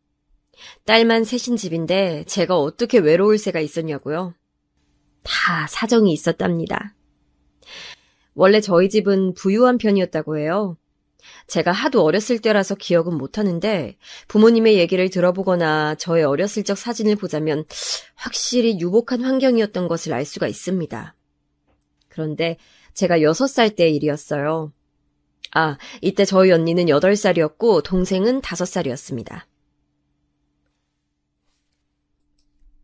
딸만 셋인 집인데 제가 어떻게 외로울 새가 있었냐고요? 다 사정이 있었답니다. 원래 저희 집은 부유한 편이었다고 해요. 제가 하도 어렸을 때라서 기억은 못하는데 부모님의 얘기를 들어보거나 저의 어렸을 적 사진을 보자면 확실히 유복한 환경이었던 것을 알 수가 있습니다. 그런데 제가 6살 때 일이었어요. 이때 저희 언니는 8살이었고 동생은 5살이었습니다.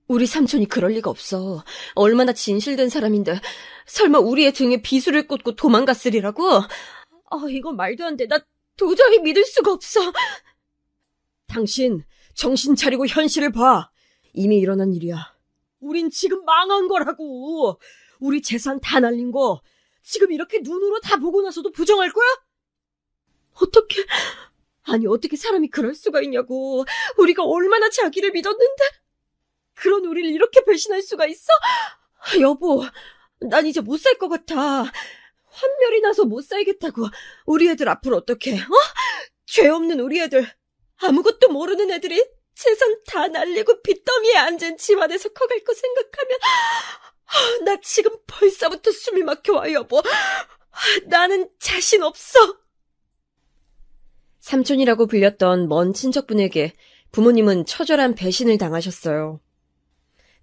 우리 삼촌이 그럴 리가 없어. 얼마나 진실된 사람인데 설마 우리의 등에 비수를 꽂고 도망갔으리라고? 이건 말도 안 돼. 나 도저히 믿을 수가 없어. 당신 정신 차리고 현실을 봐. 이미 일어난 일이야. 우린 지금 망한 거라고. 우리 재산 다 날린 거 지금 이렇게 눈으로 다 보고 나서도 부정할 거야? 어떻게 사람이 그럴 수가 있냐고. 우리가 얼마나 자기를 믿었는데 그런 우리를 이렇게 배신할 수가 있어? 여보, 난 이제 못 살 것 같아. 환멸이 나서 못 살겠다고. 우리 애들 앞으로 어떡해? 죄 없는 우리 애들, 아무것도 모르는 애들이 재산 다 날리고 빚더미에 앉은 집안에서 커갈 거 생각하면 나 지금 벌써부터 숨이 막혀와, 여보. 나는 자신 없어. 삼촌이라고 불렸던 먼 친척분에게 부모님은 처절한 배신을 당하셨어요.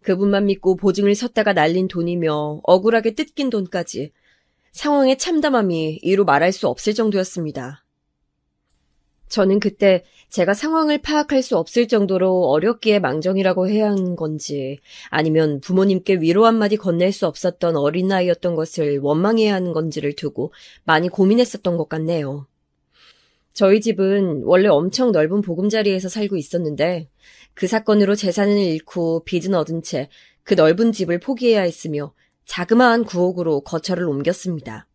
그분만 믿고 보증을 섰다가 날린 돈이며 억울하게 뜯긴 돈까지 상황의 참담함이 이루 말할 수 없을 정도였습니다. 저는 그때 제가 상황을 파악할 수 없을 정도로 어렵기에 망정이라고 해야 하는 건지 아니면 부모님께 위로 한마디 건넬 수 없었던 어린 나이였던 것을 원망해야 하는 건지를 두고 많이 고민했었던 것 같네요. 저희 집은 원래 엄청 넓은 보금자리에서 살고 있었는데 그 사건으로 재산을 잃고 빚은 얻은 채 그 넓은 집을 포기해야 했으며 자그마한 구옥으로 거처를 옮겼습니다.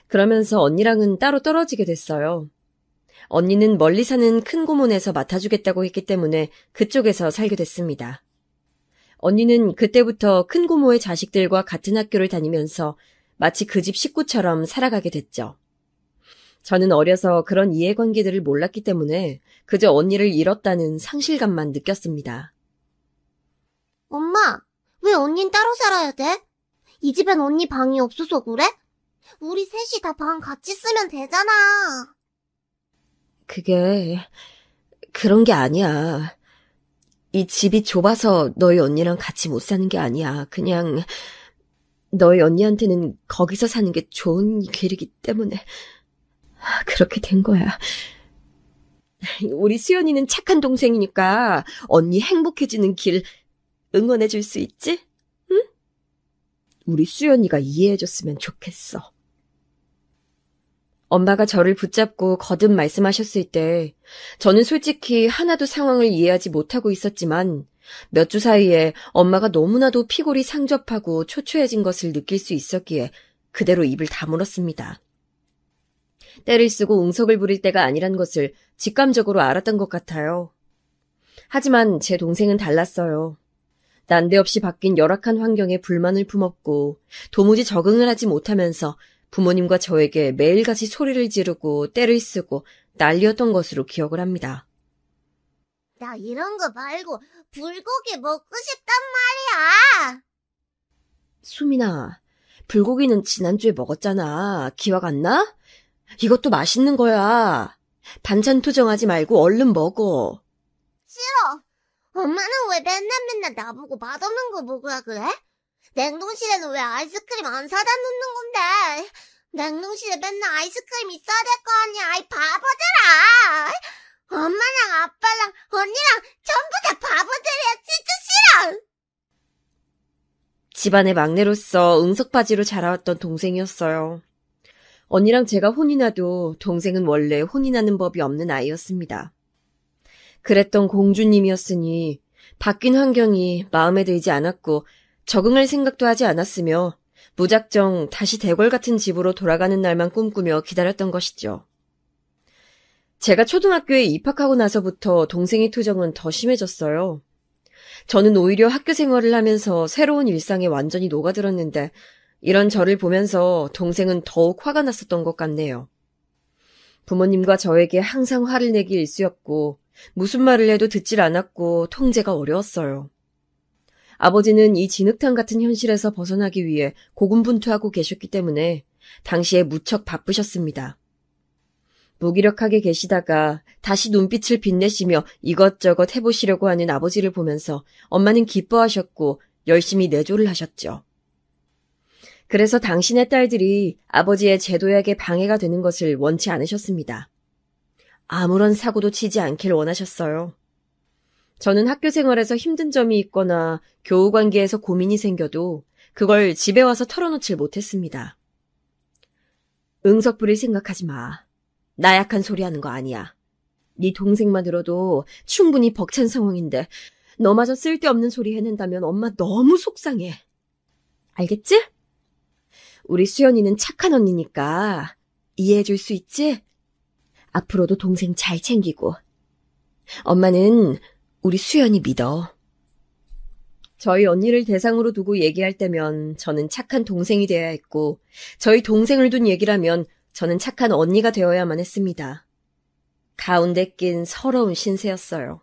그러면서 언니랑은 따로 떨어지게 됐어요. 언니는 멀리 사는 큰 고모네에서 맡아주겠다고 했기 때문에 그쪽에서 살게 됐습니다. 언니는 그때부터 큰 고모의 자식들과 같은 학교를 다니면서 마치 그 집 식구처럼 살아가게 됐죠. 저는 어려서 그런 이해관계들을 몰랐기 때문에 그저 언니를 잃었다는 상실감만 느꼈습니다. 엄마, 왜 언닌 따로 살아야 돼? 이 집엔 언니 방이 없어서 그래? 우리 셋이 다 방 같이 쓰면 되잖아. 그게 그런 게 아니야. 이 집이 좁아서 너희 언니랑 같이 못 사는 게 아니야. 그냥 너희 언니한테는 거기서 사는 게 좋은 길이기 때문에 그렇게 된 거야. 우리 수연이는 착한 동생이니까 언니 행복해지는 길 응원해 줄 수 있지? 응? 우리 수연이가 이해해줬으면 좋겠어. 엄마가 저를 붙잡고 거듭 말씀하셨을 때 저는 솔직히 하나도 상황을 이해하지 못하고 있었지만 몇 주 사이에 엄마가 너무나도 피골이 상접하고 초췌해진 것을 느낄 수 있었기에 그대로 입을 다물었습니다. 때를 쓰고 응석을 부릴 때가 아니란 것을 직감적으로 알았던 것 같아요. 하지만 제 동생은 달랐어요. 난데없이 바뀐 열악한 환경에 불만을 품었고 도무지 적응을 하지 못하면서 부모님과 저에게 매일같이 소리를 지르고 때를 쓰고 난리였던 것으로 기억을 합니다. 나 이런 거 말고 불고기 먹고 싶단 말이야. 수민아, 불고기는 지난주에 먹었잖아. 기억 안 나? 이것도 맛있는 거야. 반찬 투정하지 말고 얼른 먹어. 싫어. 엄마는 왜 맨날 나보고 맛없는 거 먹으라 그래? 냉동실에는 왜 아이스크림 안 사다 놓는 건데? 냉동실에 맨날 아이스크림 있어야 될 거 아니야, 이 바보들아! 엄마랑 아빠랑 언니랑 전부 다 바보들이야, 진짜 싫어! 집안의 막내로서 응석바지로 자라왔던 동생이었어요. 언니랑 제가 혼이 나도 동생은 원래 혼이 나는 법이 없는 아이였습니다. 그랬던 공주님이었으니 바뀐 환경이 마음에 들지 않았고 적응할 생각도 하지 않았으며 무작정 다시 대궐 같은 집으로 돌아가는 날만 꿈꾸며 기다렸던 것이죠. 제가 초등학교에 입학하고 나서부터 동생의 투정은 더 심해졌어요. 저는 오히려 학교 생활을 하면서 새로운 일상에 완전히 녹아들었는데 이런 저를 보면서 동생은 더욱 화가 났었던 것 같네요. 부모님과 저에게 항상 화를 내기 일쑤였고 무슨 말을 해도 듣질 않았고 통제가 어려웠어요. 아버지는 이 진흙탕 같은 현실에서 벗어나기 위해 고군분투하고 계셨기 때문에 당시에 무척 바쁘셨습니다. 무기력하게 계시다가 다시 눈빛을 빛내시며 이것저것 해보시려고 하는 아버지를 보면서 엄마는 기뻐하셨고 열심히 내조를 하셨죠. 그래서 당신의 딸들이 아버지의 제도약에 방해가 되는 것을 원치 않으셨습니다. 아무런 사고도 치지 않길 원하셨어요. 저는 학교 생활에서 힘든 점이 있거나 교우 관계에서 고민이 생겨도 그걸 집에 와서 털어놓질 못했습니다. 응석부릴 생각하지 마. 나약한 소리 하는 거 아니야. 네 동생만으로도 충분히 벅찬 상황인데 너마저 쓸데없는 소리 해낸다면 엄마 너무 속상해. 알겠지? 우리 수연이는 착한 언니니까 이해해줄 수 있지? 앞으로도 동생 잘 챙기고. 엄마는 우리 수연이 믿어. 저희 언니를 대상으로 두고 얘기할 때면 저는 착한 동생이 되어야 했고 저희 동생을 둔 얘기라면 저는 착한 언니가 되어야만 했습니다. 가운데 낀 서러운 신세였어요.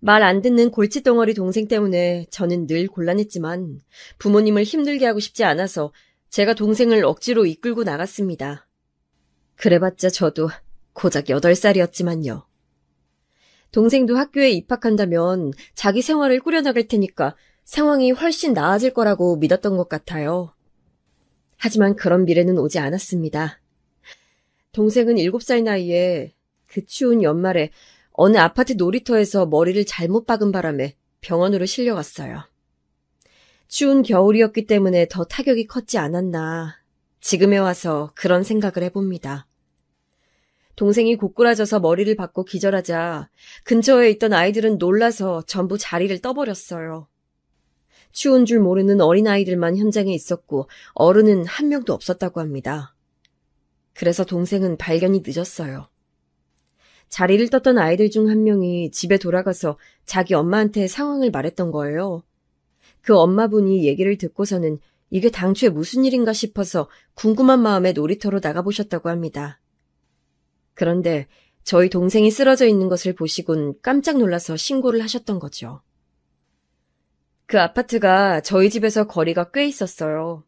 말 안 듣는 골칫덩어리 동생 때문에 저는 늘 곤란했지만 부모님을 힘들게 하고 싶지 않아서 제가 동생을 억지로 이끌고 나갔습니다. 그래봤자 저도 고작 8살이었지만요. 동생도 학교에 입학한다면 자기 생활을 꾸려나갈 테니까 상황이 훨씬 나아질 거라고 믿었던 것 같아요. 하지만 그런 미래는 오지 않았습니다. 동생은 7살 나이에 그 추운 연말에 어느 아파트 놀이터에서 머리를 잘못 박은 바람에 병원으로 실려갔어요. 추운 겨울이었기 때문에 더 타격이 컸지 않았나. 지금에 와서 그런 생각을 해봅니다. 동생이 고꾸라져서 머리를 박고 기절하자 근처에 있던 아이들은 놀라서 전부 자리를 떠버렸어요. 추운 줄 모르는 어린아이들만 현장에 있었고 어른은 한 명도 없었다고 합니다. 그래서 동생은 발견이 늦었어요. 자리를 떴던 아이들 중 한 명이 집에 돌아가서 자기 엄마한테 상황을 말했던 거예요. 그 엄마분이 얘기를 듣고서는 이게 당초에 무슨 일인가 싶어서 궁금한 마음에 놀이터로 나가보셨다고 합니다. 그런데 저희 동생이 쓰러져 있는 것을 보시곤 깜짝 놀라서 신고를 하셨던 거죠. 그 아파트가 저희 집에서 거리가 꽤 있었어요.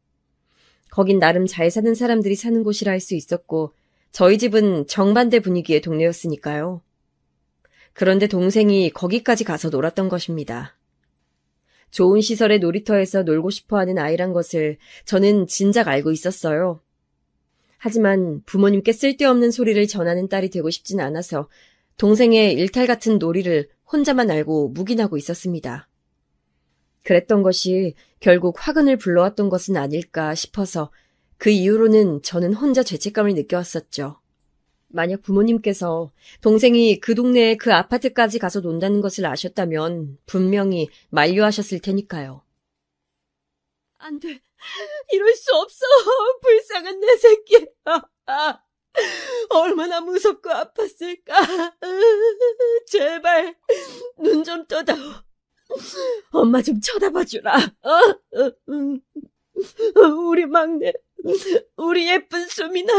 거긴 나름 잘 사는 사람들이 사는 곳이라 할 수 있었고 저희 집은 정반대 분위기의 동네였으니까요. 그런데 동생이 거기까지 가서 놀았던 것입니다. 좋은 시설의 놀이터에서 놀고 싶어하는 아이란 것을 저는 진작 알고 있었어요. 하지만 부모님께 쓸데없는 소리를 전하는 딸이 되고 싶진 않아서 동생의 일탈 같은 놀이를 혼자만 알고 묵인하고 있었습니다. 그랬던 것이 결국 화근을 불러왔던 것은 아닐까 싶어서 그 이후로는 저는 혼자 죄책감을 느껴왔었죠. 만약 부모님께서 동생이 그 동네에 그 아파트까지 가서 논다는 것을 아셨다면 분명히 만류하셨을 테니까요. 안 돼. 이럴 수 없어. 불쌍한 내 새끼. 얼마나 무섭고 아팠을까. 제발 눈 좀 떠다오. 엄마 좀 쳐다봐주라. 우리 막내, 우리 예쁜 수민아.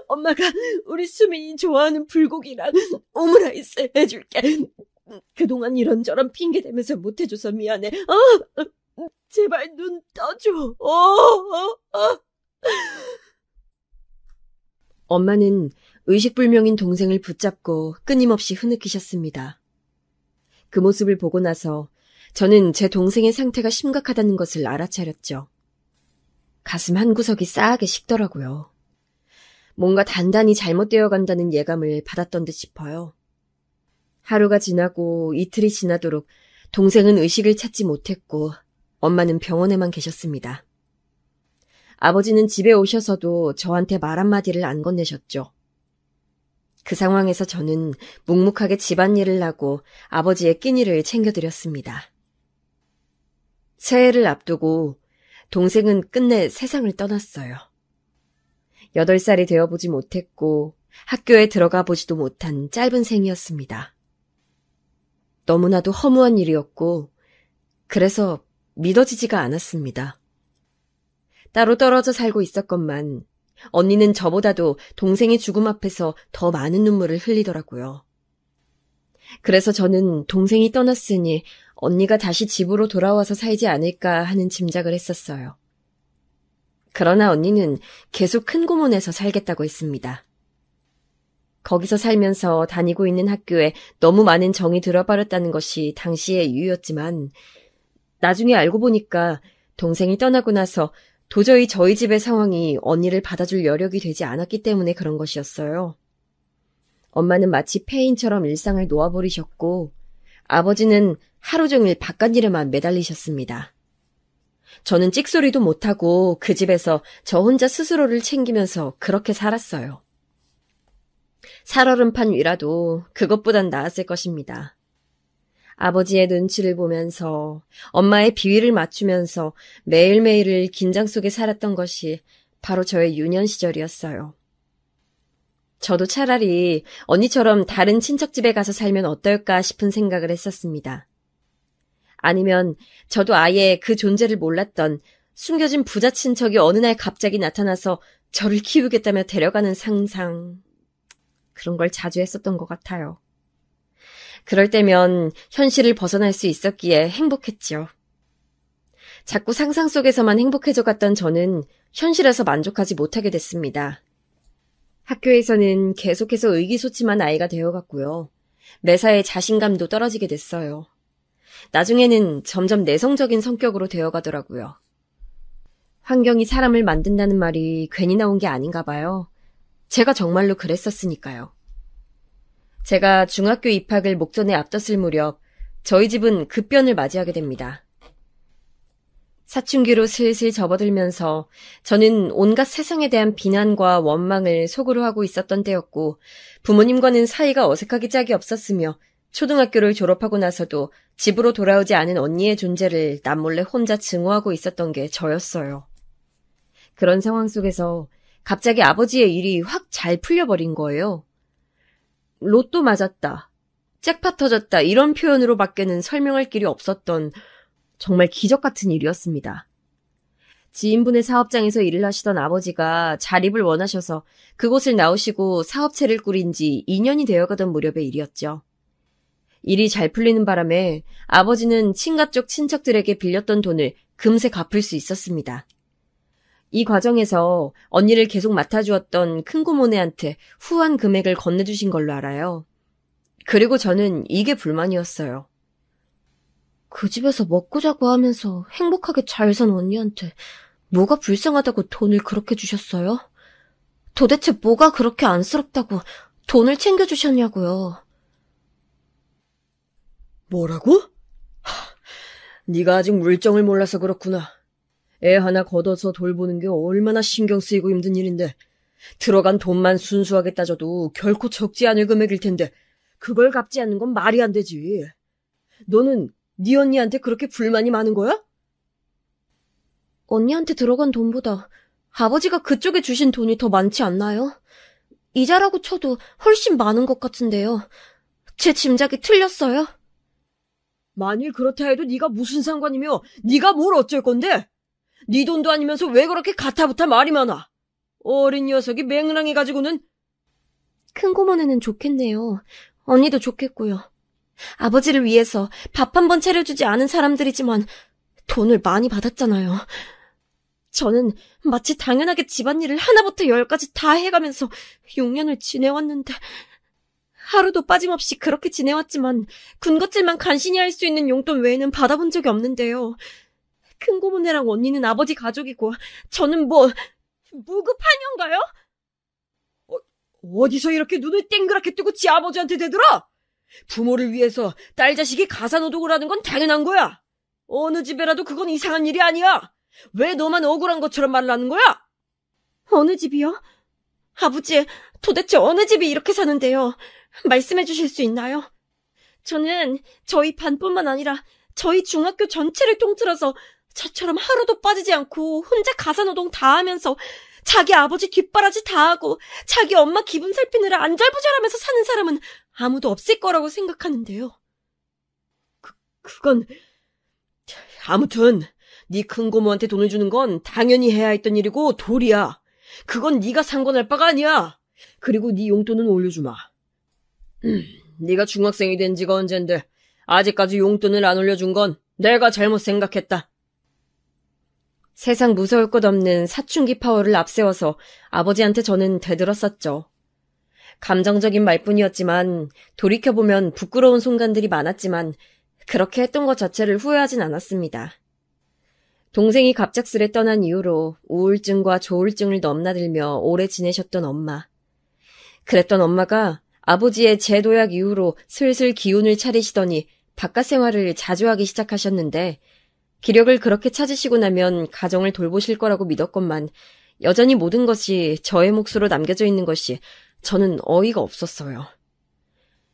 엄마가 우리 수민이 좋아하는 불고기랑 오므라이스 해줄게. 그동안 이런저런 핑계 대면서 못해줘서 미안해. 제발 눈 떠줘. 엄마는 의식불명인 동생을 붙잡고 끊임없이 흐느끼셨습니다. 그 모습을 보고 나서 저는 제 동생의 상태가 심각하다는 것을 알아차렸죠. 가슴 한구석이 싸하게 식더라고요. 뭔가 단단히 잘못되어 간다는 예감을 받았던 듯 싶어요. 하루가 지나고 이틀이 지나도록 동생은 의식을 찾지 못했고 엄마는 병원에만 계셨습니다. 아버지는 집에 오셔서도 저한테 말 한마디를 안 건네셨죠. 그 상황에서 저는 묵묵하게 집안일을 하고 아버지의 끼니를 챙겨드렸습니다. 새해를 앞두고 동생은 끝내 세상을 떠났어요. 8살이 되어보지 못했고 학교에 들어가 보지도 못한 짧은 생이었습니다. 너무나도 허무한 일이었고 그래서 믿어지지가 않았습니다. 따로 떨어져 살고 있었건만 언니는 저보다도 동생의 죽음 앞에서 더 많은 눈물을 흘리더라고요. 그래서 저는 동생이 떠났으니 언니가 다시 집으로 돌아와서 살지 않을까 하는 짐작을 했었어요. 그러나 언니는 계속 큰 고문에서 살겠다고 했습니다. 거기서 살면서 다니고 있는 학교에 너무 많은 정이 들어버렸다는 것이 당시의 이유였지만 나중에 알고 보니까 동생이 떠나고 나서 도저히 저희 집의 상황이 언니를 받아줄 여력이 되지 않았기 때문에 그런 것이었어요. 엄마는 마치 폐인처럼 일상을 놓아버리셨고 아버지는 하루 종일 바깥일에만 매달리셨습니다. 저는 찍소리도 못하고 그 집에서 저 혼자 스스로를 챙기면서 그렇게 살았어요. 살얼음판 위라도 그것보단 나았을 것입니다. 아버지의 눈치를 보면서 엄마의 비위를 맞추면서 매일매일을 긴장 속에 살았던 것이 바로 저의 유년 시절이었어요. 저도 차라리 언니처럼 다른 친척 집에 가서 살면 어떨까 싶은 생각을 했었습니다. 아니면 저도 아예 그 존재를 몰랐던 숨겨진 부자 친척이 어느 날 갑자기 나타나서 저를 키우겠다며 데려가는 상상. 그런 걸 자주 했었던 것 같아요. 그럴 때면 현실을 벗어날 수 있었기에 행복했죠. 자꾸 상상 속에서만 행복해져 갔던 저는 현실에서 만족하지 못하게 됐습니다. 학교에서는 계속해서 의기소침한 아이가 되어갔고요. 매사에 자신감도 떨어지게 됐어요. 나중에는 점점 내성적인 성격으로 되어가더라고요. 환경이 사람을 만든다는 말이 괜히 나온 게 아닌가 봐요. 제가 정말로 그랬었으니까요. 제가 중학교 입학을 목전에 앞뒀을 무렵 저희 집은 급변을 맞이하게 됩니다. 사춘기로 슬슬 접어들면서 저는 온갖 세상에 대한 비난과 원망을 속으로 하고 있었던 때였고 부모님과는 사이가 어색하기 짝이 없었으며 초등학교를 졸업하고 나서도 집으로 돌아오지 않은 언니의 존재를 남몰래 혼자 증오하고 있었던 게 저였어요. 그런 상황 속에서 갑자기 아버지의 일이 확 잘 풀려버린 거예요. 로또 맞았다, 잭팟 터졌다 이런 표현으로 밖에는 설명할 길이 없었던 정말 기적 같은 일이었습니다. 지인분의 사업장에서 일을 하시던 아버지가 자립을 원하셔서 그곳을 나오시고 사업체를 꾸린 지 2년이 되어가던 무렵의 일이었죠. 일이 잘 풀리는 바람에 아버지는 친가 쪽 친척들에게 빌렸던 돈을 금세 갚을 수 있었습니다. 이 과정에서 언니를 계속 맡아주었던 큰고모네한테 후한 금액을 건네주신 걸로 알아요. 그리고 저는 이게 불만이었어요. 그 집에서 먹고 자고 하면서 행복하게 잘 산 언니한테 뭐가 불쌍하다고 돈을 그렇게 주셨어요? 도대체 뭐가 그렇게 안쓰럽다고 돈을 챙겨주셨냐고요. 뭐라고? 네가 아직 물정을 몰라서 그렇구나. 애 하나 걷어서 돌보는 게 얼마나 신경 쓰이고 힘든 일인데 들어간 돈만 순수하게 따져도 결코 적지 않을 금액일 텐데 그걸 갚지 않는 건 말이 안 되지. 너는 네 언니한테 그렇게 불만이 많은 거야? 언니한테 들어간 돈보다 아버지가 그쪽에 주신 돈이 더 많지 않나요? 이자라고 쳐도 훨씬 많은 것 같은데요. 제 짐작이 틀렸어요? 만일 그렇다 해도 네가 무슨 상관이며 네가 뭘 어쩔 건데? 네 돈도 아니면서 왜 그렇게 가타부타 말이 많아? 어린 녀석이 맹랑해가지고는. 큰고모네는 좋겠네요. 언니도 좋겠고요. 아버지를 위해서 밥 한 번 차려주지 않은 사람들이지만 돈을 많이 받았잖아요. 저는 마치 당연하게 집안일을 하나부터 열까지 다 해가면서 6년을 지내왔는데 하루도 빠짐없이 그렇게 지내왔지만 군것질만 간신히 할 수 있는 용돈 외에는 받아본 적이 없는데요. 큰고모네랑 언니는 아버지 가족이고 저는 뭐 무급하녀인가요? 어디서 이렇게 눈을 땡그랗게 뜨고 지 아버지한테 대들어? 부모를 위해서 딸 자식이 가사노동을 하는 건 당연한 거야. 어느 집에라도 그건 이상한 일이 아니야. 왜 너만 억울한 것처럼 말을 하는 거야? 어느 집이요? 아버지, 도대체 어느 집이 이렇게 사는데요? 말씀해 주실 수 있나요? 저는 저희 반뿐만 아니라 저희 중학교 전체를 통틀어서 저처럼 하루도 빠지지 않고 혼자 가사노동 다 하면서 자기 아버지 뒷바라지 다 하고 자기 엄마 기분 살피느라 안절부절하면서 사는 사람은 아무도 없을 거라고 생각하는데요. 그건 아무튼 네 큰고모한테 돈을 주는 건 당연히 해야 했던 일이고 도리야. 그건 네가 상관할 바가 아니야. 그리고 네 용돈은 올려주마. 네가 중학생이 된 지가 언젠데 아직까지 용돈을 안 올려준 건 내가 잘못 생각했다. 세상 무서울 것 없는 사춘기 파워를 앞세워서 아버지한테 저는 대들었었죠. 감정적인 말뿐이었지만 돌이켜보면 부끄러운 순간들이 많았지만 그렇게 했던 것 자체를 후회하진 않았습니다. 동생이 갑작스레 떠난 이후로 우울증과 조울증을 넘나들며 오래 지내셨던 엄마. 그랬던 엄마가 아버지의 재도약 이후로 슬슬 기운을 차리시더니 바깥 생활을 자주 하기 시작하셨는데 기력을 그렇게 찾으시고 나면 가정을 돌보실 거라고 믿었건만 여전히 모든 것이 저의 몫으로 남겨져 있는 것이 저는 어이가 없었어요.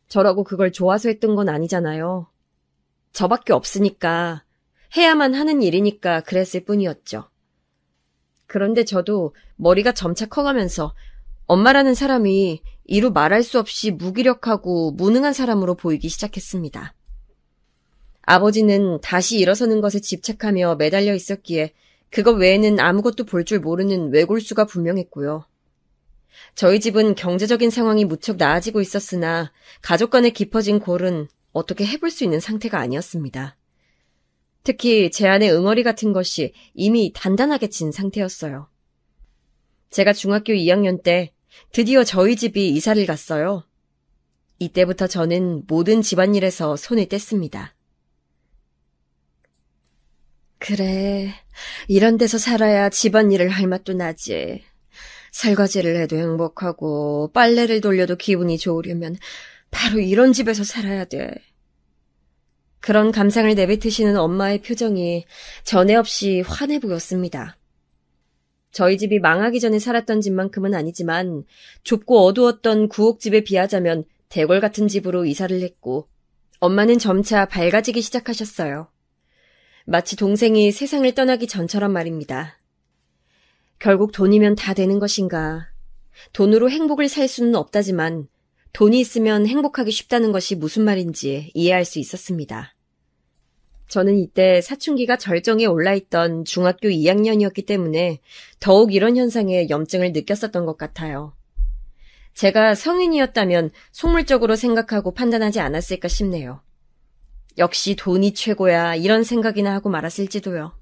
저라고 그걸 좋아서 했던 건 아니잖아요. 저밖에 없으니까, 해야만 하는 일이니까 그랬을 뿐이었죠. 그런데 저도 머리가 점차 커가면서 엄마라는 사람이 이루 말할 수 없이 무기력하고 무능한 사람으로 보이기 시작했습니다. 아버지는 다시 일어서는 것에 집착하며 매달려 있었기에 그것 외에는 아무것도 볼 줄 모르는 외골수가 분명했고요. 저희 집은 경제적인 상황이 무척 나아지고 있었으나 가족 간의 깊어진 골은 어떻게 해볼 수 있는 상태가 아니었습니다. 특히 제 안의 응어리 같은 것이 이미 단단하게 진 상태였어요. 제가 중학교 2학년 때 드디어 저희 집이 이사를 갔어요. 이때부터 저는 모든 집안일에서 손을 뗐습니다. 그래, 이런 데서 살아야 집안일을 할 맛도 나지. 설거지를 해도 행복하고 빨래를 돌려도 기분이 좋으려면 바로 이런 집에서 살아야 돼. 그런 감상을 내뱉으시는 엄마의 표정이 전에 없이 환해 보였습니다. 저희 집이 망하기 전에 살았던 집만큼은 아니지만 좁고 어두웠던 구옥집에 비하자면 대궐 같은 집으로 이사를 했고 엄마는 점차 밝아지기 시작하셨어요. 마치 동생이 세상을 떠나기 전처럼 말입니다. 결국 돈이면 다 되는 것인가. 돈으로 행복을 살 수는 없다지만 돈이 있으면 행복하기 쉽다는 것이 무슨 말인지 이해할 수 있었습니다. 저는 이때 사춘기가 절정에 올라있던 중학교 2학년이었기 때문에 더욱 이런 현상에 염증을 느꼈었던 것 같아요. 제가 성인이었다면 속물적으로 생각하고 판단하지 않았을까 싶네요. 역시 돈이 최고야 이런 생각이나 하고 말았을지도요.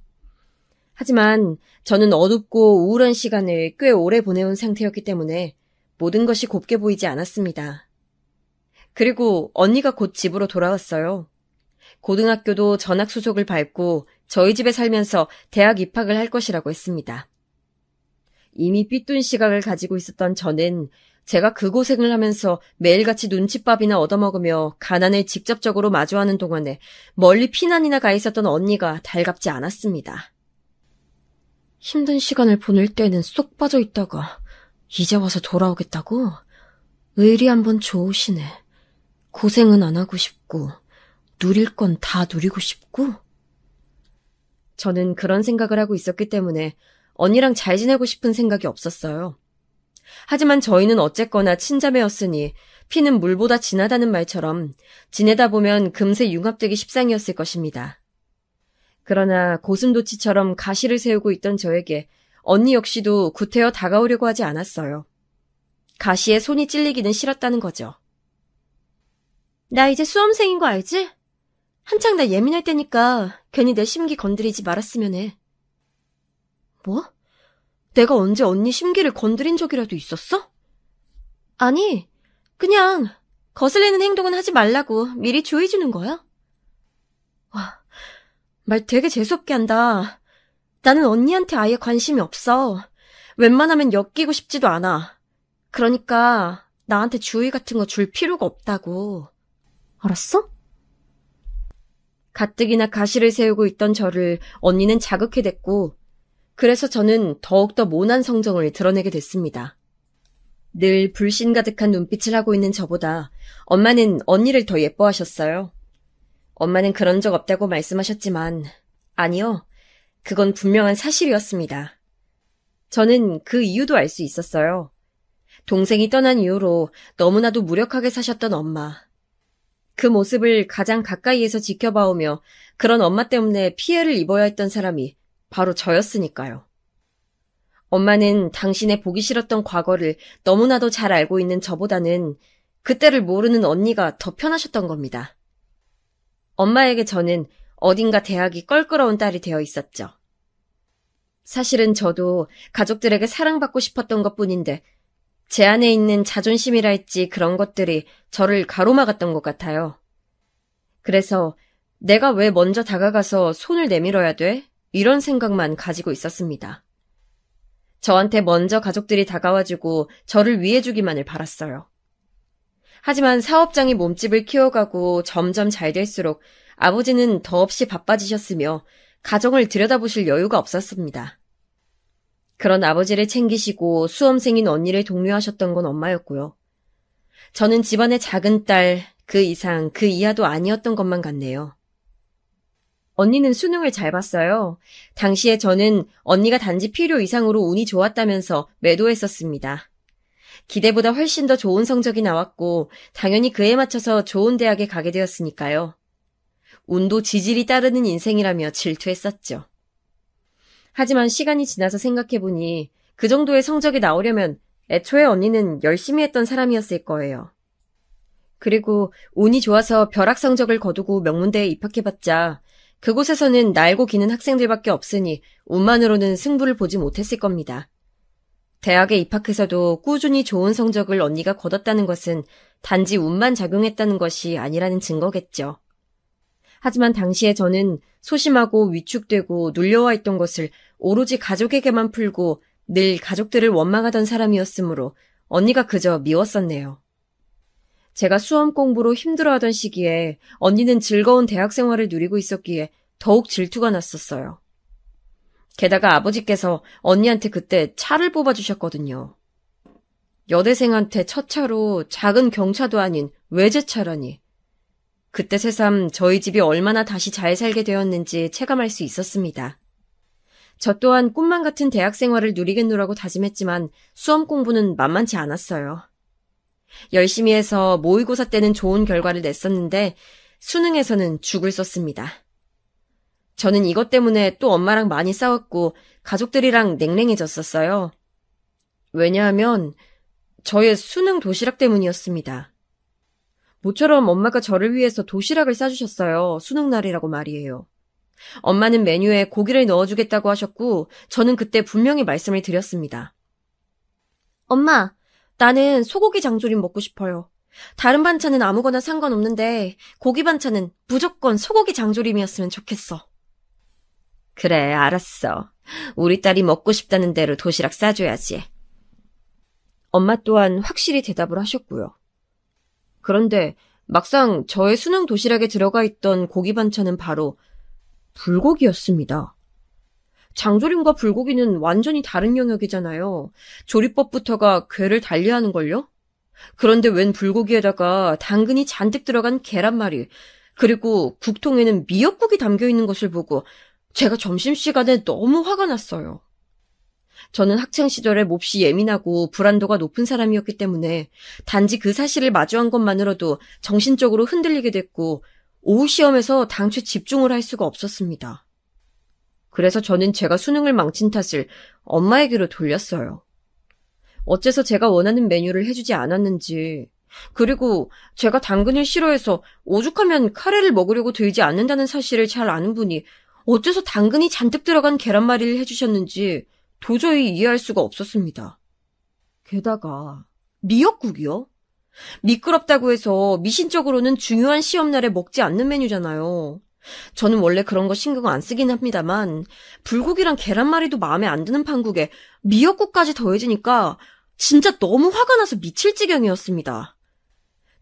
하지만 저는 어둡고 우울한 시간을 꽤 오래 보내온 상태였기 때문에 모든 것이 곱게 보이지 않았습니다. 그리고 언니가 곧 집으로 돌아왔어요. 고등학교도 전학수속을 밟고 저희 집에 살면서 대학 입학을 할 것이라고 했습니다. 이미 삐뚤 시각을 가지고 있었던 저는 제가 그 고생을 하면서 매일같이 눈칫밥이나 얻어먹으며 가난을 직접적으로 마주하는 동안에 멀리 피난이나 가 있었던 언니가 달갑지 않았습니다. 힘든 시간을 보낼 때는 쏙 빠져 있다가 이제 와서 돌아오겠다고? 의리 한번 좋으시네. 고생은 안 하고 싶고 누릴 건 다 누리고 싶고? 저는 그런 생각을 하고 있었기 때문에 언니랑 잘 지내고 싶은 생각이 없었어요. 하지만 저희는 어쨌거나 친자매였으니 피는 물보다 진하다는 말처럼 지내다 보면 금세 융합되기 십상이었을 것입니다. 그러나 고슴도치처럼 가시를 세우고 있던 저에게 언니 역시도 구태여 다가오려고 하지 않았어요. 가시에 손이 찔리기는 싫었다는 거죠. 나 이제 수험생인 거 알지? 한창 나 예민할 때니까 괜히 내 심기 건드리지 말았으면 해. 뭐? 내가 언제 언니 심기를 건드린 적이라도 있었어? 아니, 그냥 거슬리는 행동은 하지 말라고 미리 주의 주는 거야. 와, 말 되게 재수없게 한다. 나는 언니한테 아예 관심이 없어. 웬만하면 엮이고 싶지도 않아. 그러니까 나한테 주의 같은 거 줄 필요가 없다고. 알았어? 가뜩이나 가시를 세우고 있던 저를 언니는 자극해댔고 그래서 저는 더욱더 모난 성정을 드러내게 됐습니다. 늘 불신 가득한 눈빛을 하고 있는 저보다 엄마는 언니를 더 예뻐하셨어요. 엄마는 그런 적 없다고 말씀하셨지만 아니요, 그건 분명한 사실이었습니다. 저는 그 이유도 알 수 있었어요. 동생이 떠난 이후로 너무나도 무력하게 사셨던 엄마. 그 모습을 가장 가까이에서 지켜봐오며 그런 엄마 때문에 피해를 입어야 했던 사람이 바로 저였으니까요. 엄마는 당신의 보기 싫었던 과거를 너무나도 잘 알고 있는 저보다는 그때를 모르는 언니가 더 편하셨던 겁니다. 엄마에게 저는 어딘가 대학이 껄끄러운 딸이 되어 있었죠. 사실은 저도 가족들에게 사랑받고 싶었던 것뿐인데 제 안에 있는 자존심이랄지 그런 것들이 저를 가로막았던 것 같아요. 그래서 내가 왜 먼저 다가가서 손을 내밀어야 돼? 이런 생각만 가지고 있었습니다. 저한테 먼저 가족들이 다가와주고 저를 위해주기만을 바랐어요. 하지만 사업장이 몸집을 키워가고 점점 잘 될수록 아버지는 더없이 바빠지셨으며 가정을 들여다보실 여유가 없었습니다. 그런 아버지를 챙기시고 수험생인 언니를 독려하셨던 건 엄마였고요. 저는 집안의 작은 딸, 그 이상, 그 이하도 아니었던 것만 같네요. 언니는 수능을 잘 봤어요. 당시에 저는 언니가 단지 필요 이상으로 운이 좋았다면서 매도했었습니다. 기대보다 훨씬 더 좋은 성적이 나왔고 당연히 그에 맞춰서 좋은 대학에 가게 되었으니까요. 운도 지질이 따르는 인생이라며 질투했었죠. 하지만 시간이 지나서 생각해보니 그 정도의 성적이 나오려면 애초에 언니는 열심히 했던 사람이었을 거예요. 그리고 운이 좋아서 벼락 성적을 거두고 명문대에 입학해봤자 그곳에서는 날고 기는 학생들밖에 없으니 운만으로는 승부를 보지 못했을 겁니다. 대학에 입학해서도 꾸준히 좋은 성적을 언니가 거뒀다는 것은 단지 운만 작용했다는 것이 아니라는 증거겠죠. 하지만 당시에 저는 소심하고 위축되고 눌려와 있던 것을 오로지 가족에게만 풀고 늘 가족들을 원망하던 사람이었으므로 언니가 그저 미웠었네요. 제가 수험 공부로 힘들어하던 시기에 언니는 즐거운 대학 생활을 누리고 있었기에 더욱 질투가 났었어요. 게다가 아버지께서 언니한테 그때 차를 뽑아주셨거든요. 여대생한테 첫 차로 작은 경차도 아닌 외제차라니. 그때 새삼 저희 집이 얼마나 다시 잘 살게 되었는지 체감할 수 있었습니다. 저 또한 꿈만 같은 대학 생활을 누리겠노라고 다짐했지만 수험 공부는 만만치 않았어요. 열심히 해서 모의고사 때는 좋은 결과를 냈었는데 수능에서는 죽을 썼습니다. 저는 이것 때문에 또 엄마랑 많이 싸웠고 가족들이랑 냉랭해졌었어요. 왜냐하면 저의 수능 도시락 때문이었습니다. 모처럼 엄마가 저를 위해서 도시락을 싸주셨어요. 수능날이라고 말이에요. 엄마는 메뉴에 고기를 넣어주겠다고 하셨고 저는 그때 분명히 말씀을 드렸습니다. 엄마, 나는 소고기 장조림 먹고 싶어요. 다른 반찬은 아무거나 상관없는데 고기 반찬은 무조건 소고기 장조림이었으면 좋겠어. 그래, 알았어. 우리 딸이 먹고 싶다는 대로 도시락 싸줘야지. 엄마 또한 확실히 대답을 하셨고요. 그런데 막상 저의 수능 도시락에 들어가 있던 고기 반찬은 바로 불고기였습니다. 장조림과 불고기는 완전히 다른 영역이잖아요. 조리법부터가 궤를 달리하는걸요? 그런데 웬 불고기에다가 당근이 잔뜩 들어간 계란말이, 그리고 국통에는 미역국이 담겨있는 것을 보고 제가 점심시간에 너무 화가 났어요. 저는 학창시절에 몹시 예민하고 불안도가 높은 사람이었기 때문에 단지 그 사실을 마주한 것만으로도 정신적으로 흔들리게 됐고 오후 시험에서 당최 집중을 할 수가 없었습니다. 그래서 저는 제가 수능을 망친 탓을 엄마에게로 돌렸어요. 어째서 제가 원하는 메뉴를 해주지 않았는지, 그리고 제가 당근을 싫어해서 오죽하면 카레를 먹으려고 들지 않는다는 사실을 잘 아는 분이 어째서 당근이 잔뜩 들어간 계란말이를 해주셨는지 도저히 이해할 수가 없었습니다. 게다가 미역국이요? 미끄럽다고 해서 미신적으로는 중요한 시험날에 먹지 않는 메뉴잖아요. 저는 원래 그런 거 신경 안 쓰긴 합니다만 불고기랑 계란말이도 마음에 안 드는 판국에 미역국까지 더해지니까 진짜 너무 화가 나서 미칠 지경이었습니다.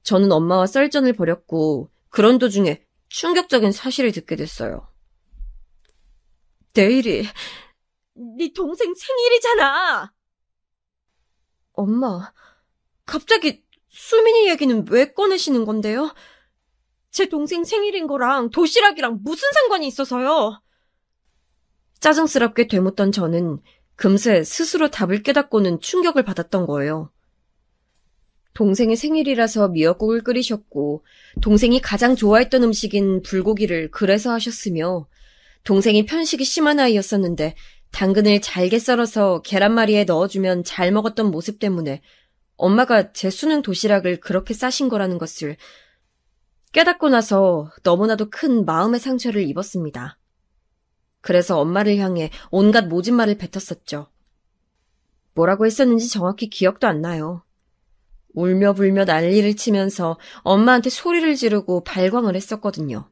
저는 엄마와 썰전을 벌였고 그런 도중에 충격적인 사실을 듣게 됐어요. 내일이 네 동생 생일이잖아. 엄마, 갑자기 수민이 얘기는 왜 꺼내시는 건데요? 제 동생 생일인 거랑 도시락이랑 무슨 상관이 있어서요? 짜증스럽게 되묻던 저는 금세 스스로 답을 깨닫고는 충격을 받았던 거예요. 동생의 생일이라서 미역국을 끓이셨고 동생이 가장 좋아했던 음식인 불고기를 그래서 하셨으며 동생이 편식이 심한 아이였었는데 당근을 잘게 썰어서 계란말이에 넣어주면 잘 먹었던 모습 때문에 엄마가 제 수능 도시락을 그렇게 싸신 거라는 것을 깨닫고 나서 너무나도 큰 마음의 상처를 입었습니다. 그래서 엄마를 향해 온갖 모진 말을 뱉었었죠. 뭐라고 했었는지 정확히 기억도 안 나요. 울며 불며 난리를 치면서 엄마한테 소리를 지르고 발광을 했었거든요.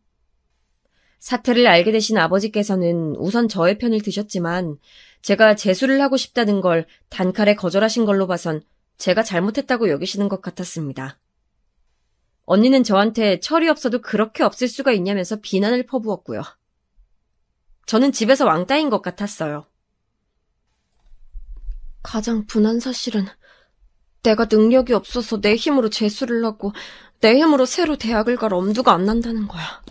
사태를 알게 되신 아버지께서는 우선 저의 편을 드셨지만 제가 재수를 하고 싶다는 걸 단칼에 거절하신 걸로 봐선 제가 잘못했다고 여기시는 것 같았습니다. 언니는 저한테 철이 없어도 그렇게 없을 수가 있냐면서 비난을 퍼부었고요. 저는 집에서 왕따인 것 같았어요. 가장 분한 사실은 내가 능력이 없어서 내 힘으로 재수를 하고 내 힘으로 새로 대학을 갈 엄두가 안 난다는 거야.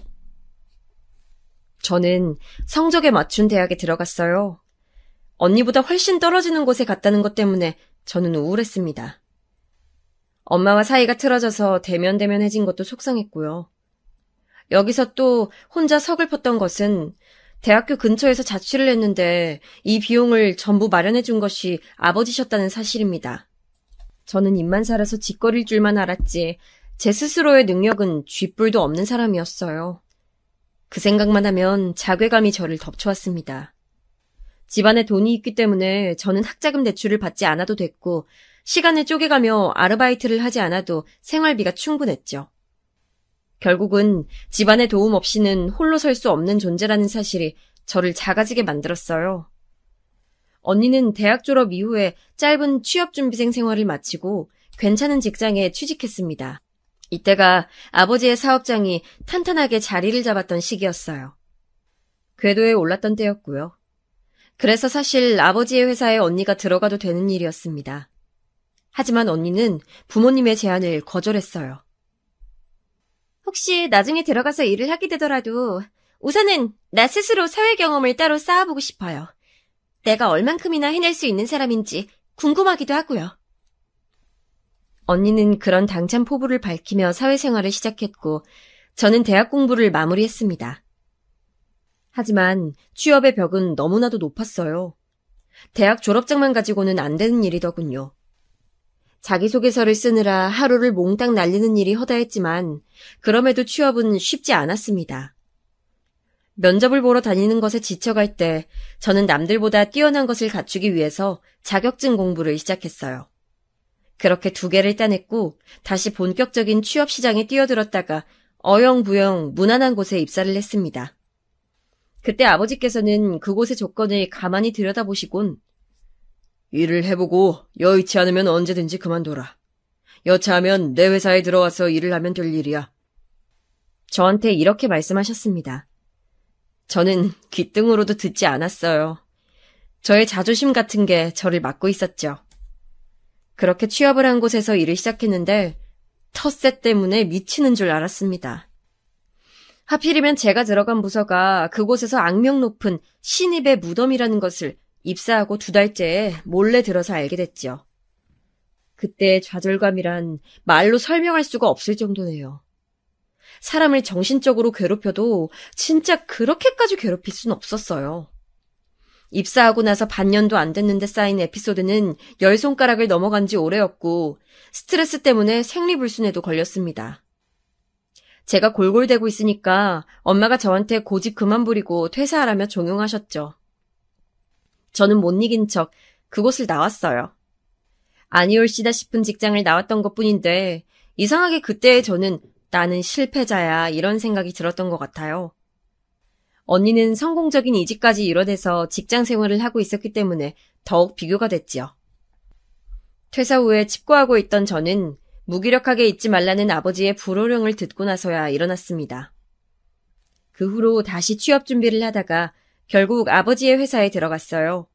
저는 성적에 맞춘 대학에 들어갔어요. 언니보다 훨씬 떨어지는 곳에 갔다는 것 때문에 저는 우울했습니다. 엄마와 사이가 틀어져서 대면대면해진 것도 속상했고요. 여기서 또 혼자 서글펐던 것은 대학교 근처에서 자취를 했는데 이 비용을 전부 마련해준 것이 아버지셨다는 사실입니다. 저는 입만 살아서 짓거릴 줄만 알았지 제 스스로의 능력은 쥐뿔도 없는 사람이었어요. 그 생각만 하면 자괴감이 저를 덮쳐왔습니다. 집안에 돈이 있기 때문에 저는 학자금 대출을 받지 않아도 됐고 시간을 쪼개가며 아르바이트를 하지 않아도 생활비가 충분했죠. 결국은 집안의 도움 없이는 홀로 설 수 없는 존재라는 사실이 저를 작아지게 만들었어요. 언니는 대학 졸업 이후에 짧은 취업준비생 생활을 마치고 괜찮은 직장에 취직했습니다. 이때가 아버지의 사업장이 탄탄하게 자리를 잡았던 시기였어요. 궤도에 올랐던 때였고요. 그래서 사실 아버지의 회사에 언니가 들어가도 되는 일이었습니다. 하지만 언니는 부모님의 제안을 거절했어요. 혹시 나중에 들어가서 일을 하게 되더라도 우선은 나 스스로 사회 경험을 따로 쌓아보고 싶어요. 내가 얼만큼이나 해낼 수 있는 사람인지 궁금하기도 하고요. 언니는 그런 당찬 포부를 밝히며 사회생활을 시작했고 저는 대학 공부를 마무리했습니다. 하지만 취업의 벽은 너무나도 높았어요. 대학 졸업장만 가지고는 안 되는 일이더군요. 자기소개서를 쓰느라 하루를 몽땅 날리는 일이 허다했지만 그럼에도 취업은 쉽지 않았습니다. 면접을 보러 다니는 것에 지쳐갈 때 저는 남들보다 뛰어난 것을 갖추기 위해서 자격증 공부를 시작했어요. 그렇게 2개를 따냈고 다시 본격적인 취업 시장에 뛰어들었다가 어영부영 무난한 곳에 입사를 했습니다. 그때 아버지께서는 그곳의 조건을 가만히 들여다보시곤 일을 해보고 여의치 않으면 언제든지 그만둬라. 여차하면 내 회사에 들어와서 일을 하면 될 일이야. 저한테 이렇게 말씀하셨습니다. 저는 귓등으로도 듣지 않았어요. 저의 자존심 같은 게 저를 막고 있었죠. 그렇게 취업을 한 곳에서 일을 시작했는데 텃세 때문에 미치는 줄 알았습니다. 하필이면 제가 들어간 부서가 그곳에서 악명 높은 신입의 무덤이라는 것을 입사하고 2달째에 몰래 들어서 알게 됐죠. 그때의 좌절감이란 말로 설명할 수가 없을 정도네요. 사람을 정신적으로 괴롭혀도 진짜 그렇게까지 괴롭힐 순 없었어요. 입사하고 나서 반년도 안 됐는데 쌓인 에피소드는 10손가락을 넘어간 지 오래였고 스트레스 때문에 생리불순에도 걸렸습니다. 제가 골골대고 있으니까 엄마가 저한테 고집 그만 부리고 퇴사하라며 종용하셨죠. 저는 못 이긴 척 그곳을 나왔어요. 아니올시다 싶은 직장을 나왔던 것뿐인데 이상하게 그때의 저는 나는 실패자야 이런 생각이 들었던 것 같아요. 언니는 성공적인 이직까지 이뤄내서 직장 생활을 하고 있었기 때문에 더욱 비교가 됐지요. 퇴사 후에 칩거하고 있던 저는 무기력하게 있지 말라는 아버지의 불호령을 듣고 나서야 일어났습니다. 그 후로 다시 취업 준비를 하다가 결국 아버지의 회사에 들어갔어요.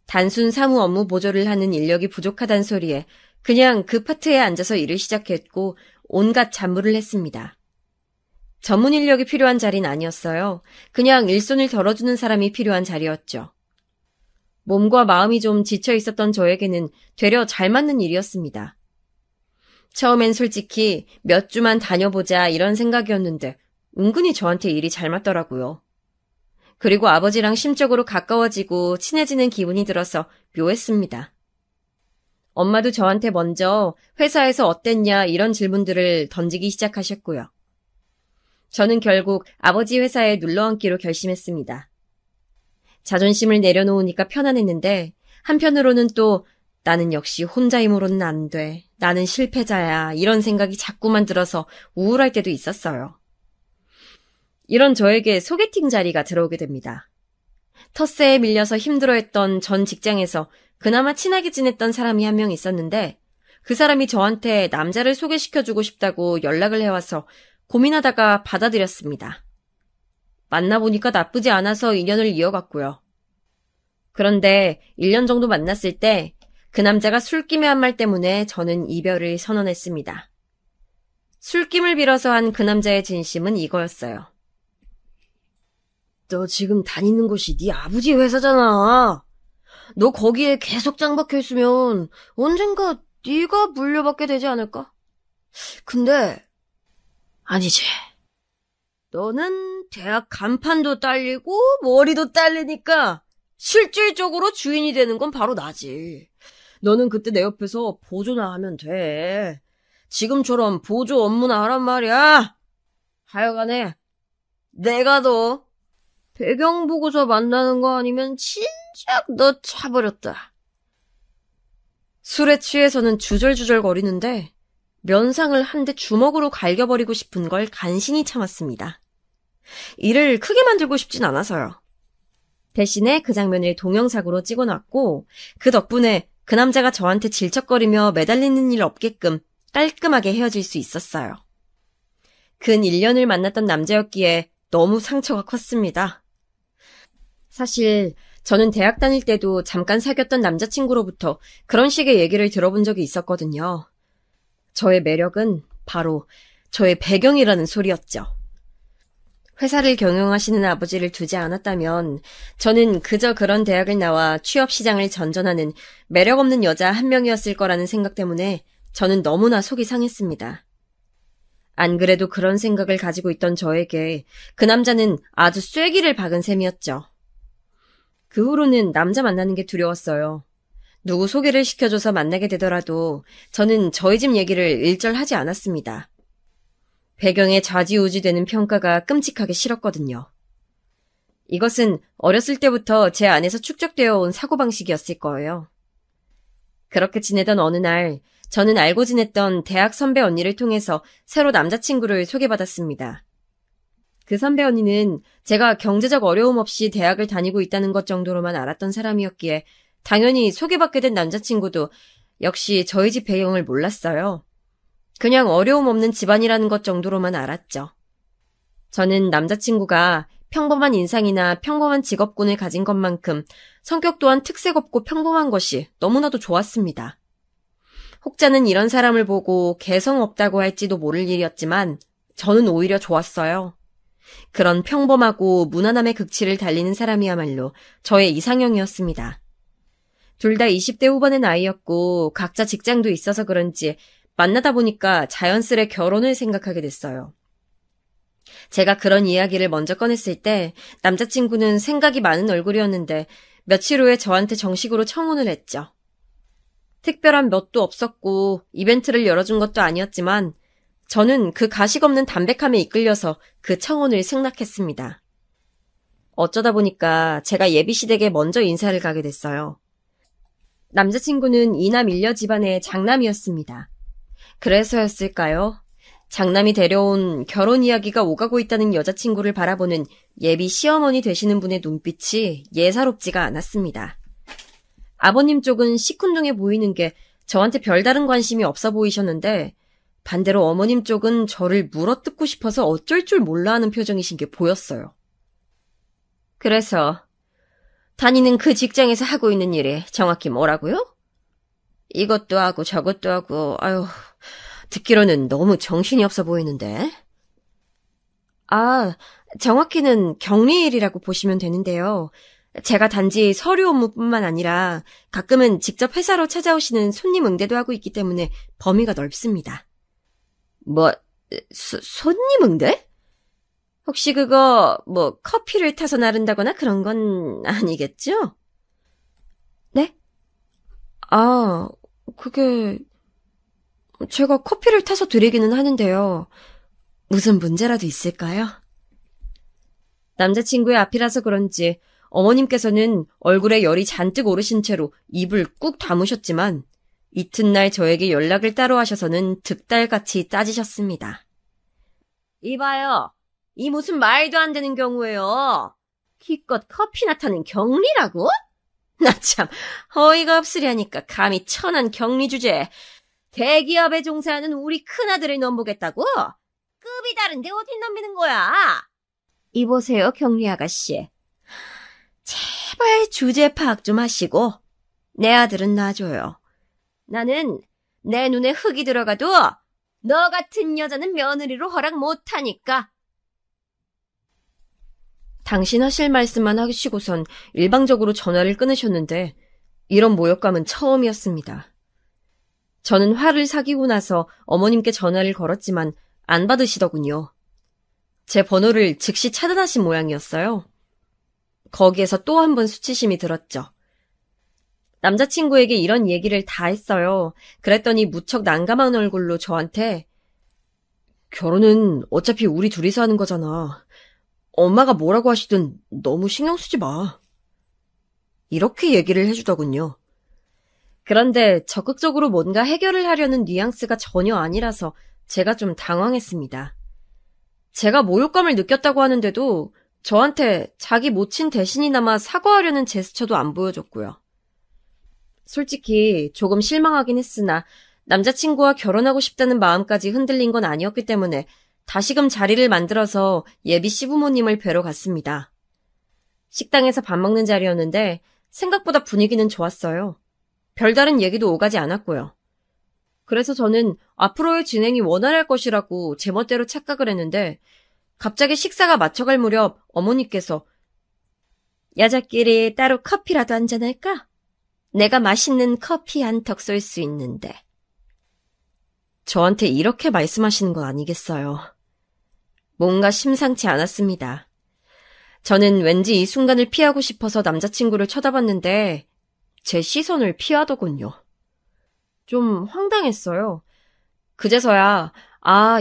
단순 사무 업무 보조를 하는 인력이 부족하단 소리에 그냥 그 파트에 앉아서 일을 시작했고 온갖 잡무를 했습니다. 전문 인력이 필요한 자리는 아니었어요. 그냥 일손을 덜어주는 사람이 필요한 자리였죠. 몸과 마음이 좀 지쳐 있었던 저에게는 되려 잘 맞는 일이었습니다. 처음엔 솔직히 몇 주만 다녀보자 이런 생각이었는데 은근히 저한테 일이 잘 맞더라고요. 그리고 아버지랑 심적으로 가까워지고 친해지는 기분이 들어서 묘했습니다. 엄마도 저한테 먼저 회사에서 어땠냐 이런 질문들을 던지기 시작하셨고요. 저는 결국 아버지 회사에 눌러앉기로 결심했습니다. 자존심을 내려놓으니까 편안했는데 한편으로는 또 나는 역시 혼자 힘으로는 안 돼. 나는 실패자야. 이런 생각이 자꾸만 들어서 우울할 때도 있었어요. 이런 저에게 소개팅 자리가 들어오게 됩니다. 텃세에 밀려서 힘들어했던 전 직장에서 그나마 친하게 지냈던 사람이 한 명 있었는데 그 사람이 저한테 남자를 소개시켜주고 싶다고 연락을 해와서 고민하다가 받아들였습니다. 만나보니까 나쁘지 않아서 인연을 이어갔고요. 그런데 1년 정도 만났을 때 그 남자가 술김에 한 말 때문에 저는 이별을 선언했습니다. 술김을 빌어서 한 그 남자의 진심은 이거였어요. 너 지금 다니는 곳이 네 아버지 회사잖아. 너 거기에 계속 짱박혀 있으면 언젠가 네가 물려받게 되지 않을까? 근데 아니지. 너는 대학 간판도 딸리고 머리도 딸리니까 실질적으로 주인이 되는 건 바로 나지. 너는 그때 내 옆에서 보조나 하면 돼. 지금처럼 보조 업무나 하란 말이야. 하여간에 내가 너 배경 보고서 만나는 거 아니면 진짜 쫙 넣어차버렸다. 술에 취해서는 주절주절 거리는데 면상을 한 대 주먹으로 갈겨버리고 싶은 걸 간신히 참았습니다. 이를 크게 만들고 싶진 않아서요. 대신에 그 장면을 동영상으로 찍어놨고 그 덕분에 그 남자가 저한테 질척거리며 매달리는 일 없게끔 깔끔하게 헤어질 수 있었어요. 근 1년을 만났던 남자였기에 너무 상처가 컸습니다. 사실 저는 대학 다닐 때도 잠깐 사귀었던 남자친구로부터 그런 식의 얘기를 들어본 적이 있었거든요. 저의 매력은 바로 저의 배경이라는 소리였죠. 회사를 경영하시는 아버지를 두지 않았다면 저는 그저 그런 대학을 나와 취업시장을 전전하는 매력 없는 여자 한 명이었을 거라는 생각 때문에 저는 너무나 속이 상했습니다. 안 그래도 그런 생각을 가지고 있던 저에게 그 남자는 아주 쐐기를 박은 셈이었죠. 그 후로는 남자 만나는 게 두려웠어요. 누구 소개를 시켜줘서 만나게 되더라도 저는 저희 집 얘기를 일절하지 않았습니다. 배경에 좌지우지되는 평가가 끔찍하게 싫었거든요. 이것은 어렸을 때부터 제 안에서 축적되어 온 사고방식이었을 거예요. 그렇게 지내던 어느 날 저는 알고 지냈던 대학 선배 언니를 통해서 새로 남자친구를 소개받았습니다. 그 선배 언니는 제가 경제적 어려움 없이 대학을 다니고 있다는 것 정도로만 알았던 사람이었기에 당연히 소개받게 된 남자친구도 역시 저희 집 배경을 몰랐어요. 그냥 어려움 없는 집안이라는 것 정도로만 알았죠. 저는 남자친구가 평범한 인상이나 평범한 직업군을 가진 것만큼 성격 또한 특색 없고 평범한 것이 너무나도 좋았습니다. 혹자는 이런 사람을 보고 개성 없다고 할지도 모를 일이었지만 저는 오히려 좋았어요. 그런 평범하고 무난함의 극치를 달리는 사람이야말로 저의 이상형이었습니다. 둘 다 20대 후반의 나이였고 각자 직장도 있어서 그런지 만나다 보니까 자연스레 결혼을 생각하게 됐어요. 제가 그런 이야기를 먼저 꺼냈을 때 남자친구는 생각이 많은 얼굴이었는데 며칠 후에 저한테 정식으로 청혼을 했죠. 특별한 뭣도 없었고 이벤트를 열어준 것도 아니었지만 저는 그 가식 없는 담백함에 이끌려서 그 청혼을 승낙했습니다. 어쩌다 보니까 제가 예비시댁에 먼저 인사를 가게 됐어요. 남자친구는 이남 일녀 집안의 장남이었습니다. 그래서였을까요? 장남이 데려온 결혼 이야기가 오가고 있다는 여자친구를 바라보는 예비 시어머니 되시는 분의 눈빛이 예사롭지가 않았습니다. 아버님 쪽은 시큰둥해 보이는 게 저한테 별다른 관심이 없어 보이셨는데 반대로 어머님 쪽은 저를 물어뜯고 싶어서 어쩔 줄 몰라 하는 표정이신 게 보였어요. 그래서 다니는 그 직장에서 하고 있는 일이 정확히 뭐라고요? 이것도 하고 저것도 하고 아유 듣기로는 너무 정신이 없어 보이는데. 아, 정확히는 격리일이라고 보시면 되는데요. 제가 단지 서류 업무뿐만 아니라 가끔은 직접 회사로 찾아오시는 손님 응대도 하고 있기 때문에 범위가 넓습니다. 손님 응대? 혹시 그거 커피를 타서 나른다거나 그런 건 아니겠죠? 네? 아, 그게 제가 커피를 타서 드리기는 하는데요. 무슨 문제라도 있을까요? 남자친구의 앞이라서 그런지 어머님께서는 얼굴에 열이 잔뜩 오르신 채로 입을 꾹 다무셨지만 이튿날 저에게 연락을 따로 하셔서는 득달같이 따지셨습니다. 이봐요. 이 무슨 말도 안 되는 경우예요. 기껏 커피나 타는 격리라고? 나 참 어이가 없으려니까 감히 천한 격리 주제에 대기업에 종사하는 우리 큰아들을 넘보겠다고? 급이 다른데 어딜 넘기는 거야? 이보세요, 격리 아가씨. 제발 주제 파악 좀 하시고 내 아들은 놔줘요. 나는 내 눈에 흙이 들어가도 너 같은 여자는 며느리로 허락 못하니까. 당신 하실 말씀만 하시고선 일방적으로 전화를 끊으셨는데 이런 모욕감은 처음이었습니다. 저는 화를 사귀고 나서 어머님께 전화를 걸었지만 안 받으시더군요. 제 번호를 즉시 차단하신 모양이었어요. 거기에서 또 한 번 수치심이 들었죠. 남자친구에게 이런 얘기를 다 했어요. 그랬더니 무척 난감한 얼굴로 저한테 결혼은 어차피 우리 둘이서 하는 거잖아. 엄마가 뭐라고 하시든 너무 신경 쓰지 마. 이렇게 얘기를 해주더군요. 그런데 적극적으로 뭔가 해결을 하려는 뉘앙스가 전혀 아니라서 제가 좀 당황했습니다. 제가 모욕감을 느꼈다고 하는데도 저한테 자기 모친 대신이나마 사과하려는 제스처도 안 보여줬고요. 솔직히 조금 실망하긴 했으나 남자친구와 결혼하고 싶다는 마음까지 흔들린 건 아니었기 때문에 다시금 자리를 만들어서 예비 시부모님을 뵈러 갔습니다. 식당에서 밥 먹는 자리였는데 생각보다 분위기는 좋았어요. 별다른 얘기도 오가지 않았고요. 그래서 저는 앞으로의 진행이 원활할 것이라고 제멋대로 착각을 했는데 갑자기 식사가 맞춰갈 무렵 어머니께서 여자끼리 따로 커피라도 한잔할까? 내가 맛있는 커피 한 턱 쏠 수 있는데. 저한테 이렇게 말씀하시는 건 아니겠어요. 뭔가 심상치 않았습니다. 저는 왠지 이 순간을 피하고 싶어서 남자친구를 쳐다봤는데 제 시선을 피하더군요. 좀 황당했어요. 그제서야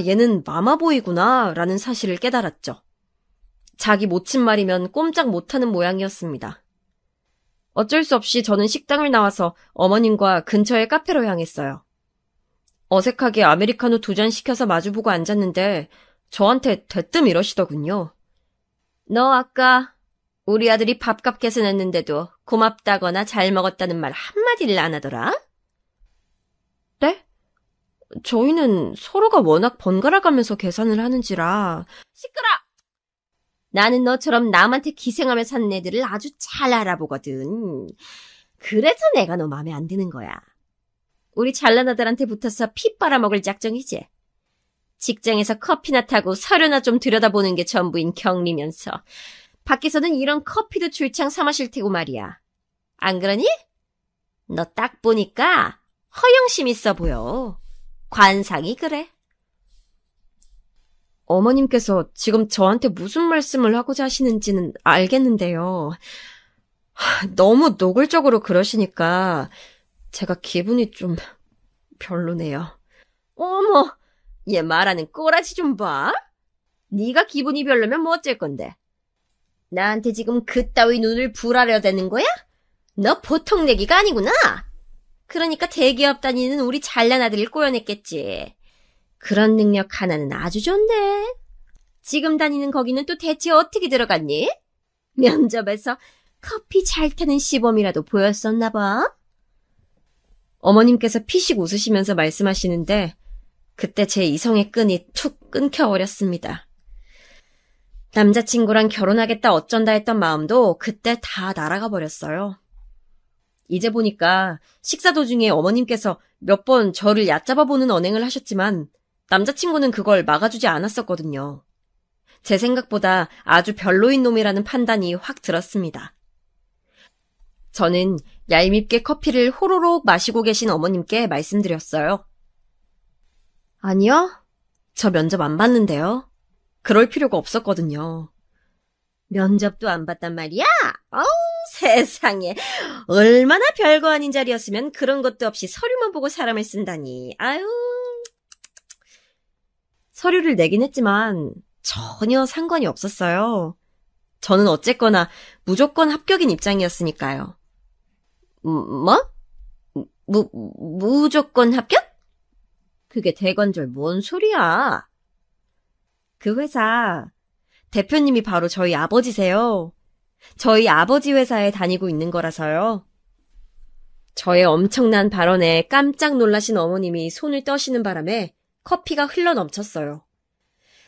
얘는 마마보이구나 라는 사실을 깨달았죠. 자기 모친 말이면 꼼짝 못하는 모양이었습니다. 어쩔 수 없이 저는 식당을 나와서 어머님과 근처의 카페로 향했어요. 어색하게 아메리카노 2잔 시켜서 마주보고 앉았는데 저한테 대뜸 이러시더군요. 너 아까 우리 아들이 밥값 계산했는데도 고맙다거나 잘 먹었다는 말 한마디를 안 하더라? 네? 저희는 서로가 워낙 번갈아가면서 계산을 하는지라. 시끄러! 나는 너처럼 남한테 기생하며 사는 애들을 아주 잘 알아보거든. 그래서 내가 너 마음에 안 드는 거야. 우리 잘난 아들한테 붙어서 피 빨아먹을 작정이지. 직장에서 커피나 타고 서류나 좀 들여다보는 게 전부인 경리면서 밖에서는 이런 커피도 줄창 사 마실 테고 말이야. 안 그러니? 너 딱 보니까 허영심 있어 보여. 관상이 그래. 어머님께서 지금 저한테 무슨 말씀을 하고자 하시는지는 알겠는데요. 너무 노골적으로 그러시니까 제가 기분이 좀 별로네요. 어머, 얘 말하는 꼬라지 좀 봐. 네가 기분이 별로면 뭐 어쩔 건데. 나한테 지금 그따위 눈을 불하려대는 거야? 너 보통 내기가 아니구나. 그러니까 대기업 다니는 우리 잘난 아들을 꼬여냈겠지. 그런 능력 하나는 아주 좋네. 지금 다니는 거기는 또 대체 어떻게 들어갔니? 면접에서 커피 잘 타는 시범이라도 보였었나 봐. 어머님께서 피식 웃으시면서 말씀하시는데 그때 제 이성의 끈이 툭 끊겨버렸습니다. 남자친구랑 결혼하겠다 어쩐다 했던 마음도 그때 다 날아가 버렸어요. 이제 보니까 식사 도중에 어머님께서 몇 번 저를 얕잡아보는 언행을 하셨지만 남자친구는 그걸 막아주지 않았었거든요. 제 생각보다 아주 별로인 놈이라는 판단이 확 들었습니다. 저는 얄밉게 커피를 호로록 마시고 계신 어머님께 말씀드렸어요. 아니요, 저 면접 안 봤는데요. 그럴 필요가 없었거든요. 면접도 안 봤단 말이야? 어우, 세상에. 얼마나 별거 아닌 자리였으면 그런 것도 없이 서류만 보고 사람을 쓴다니. 아유. 서류를 내긴 했지만 전혀 상관이 없었어요. 저는 어쨌거나 무조건 합격인 입장이었으니까요. 뭐? 무조건 합격? 그게 대관절 뭔 소리야? 그 회사 대표님이 바로 저희 아버지세요. 저희 아버지 회사에 다니고 있는 거라서요. 저의 엄청난 발언에 깜짝 놀라신 어머님이 손을 떠시는 바람에 커피가 흘러넘쳤어요.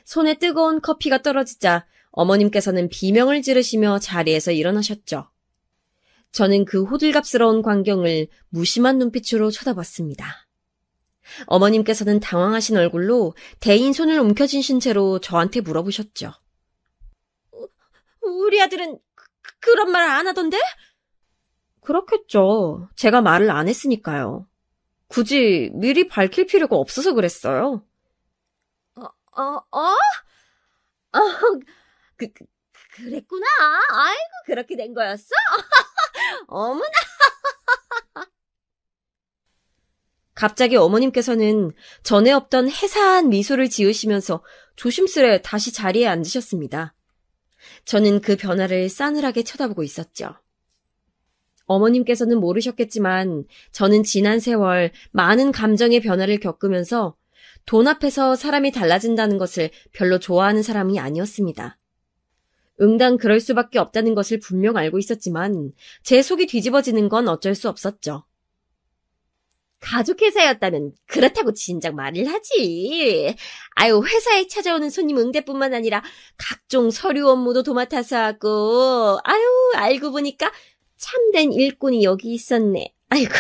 손에 뜨거운 커피가 떨어지자 어머님께서는 비명을 지르시며 자리에서 일어나셨죠. 저는 그 호들갑스러운 광경을 무심한 눈빛으로 쳐다봤습니다. 어머님께서는 당황하신 얼굴로 대인 손을 움켜쥐신 채로 저한테 물어보셨죠. 우리 아들은 그런 말 안 하던데? 그렇겠죠. 제가 말을 안 했으니까요. 굳이 미리 밝힐 필요가 없어서 그랬어요. 그랬구나. 아이고, 그렇게 된 거였어? 어머나. 갑자기 어머님께서는 전에 없던 해사한 미소를 지으시면서 조심스레 다시 자리에 앉으셨습니다. 저는 그 변화를 싸늘하게 쳐다보고 있었죠. 어머님께서는 모르셨겠지만 저는 지난 세월 많은 감정의 변화를 겪으면서 돈 앞에서 사람이 달라진다는 것을 별로 좋아하는 사람이 아니었습니다. 응당 그럴 수밖에 없다는 것을 분명 알고 있었지만 제 속이 뒤집어지는 건 어쩔 수 없었죠. 가족회사였다면 그렇다고 진작 말을 하지. 아유, 회사에 찾아오는 손님 응대뿐만 아니라 각종 서류 업무도 도맡아서 하고, 아유, 알고 보니까 참된 일꾼이 여기 있었네. 아이고.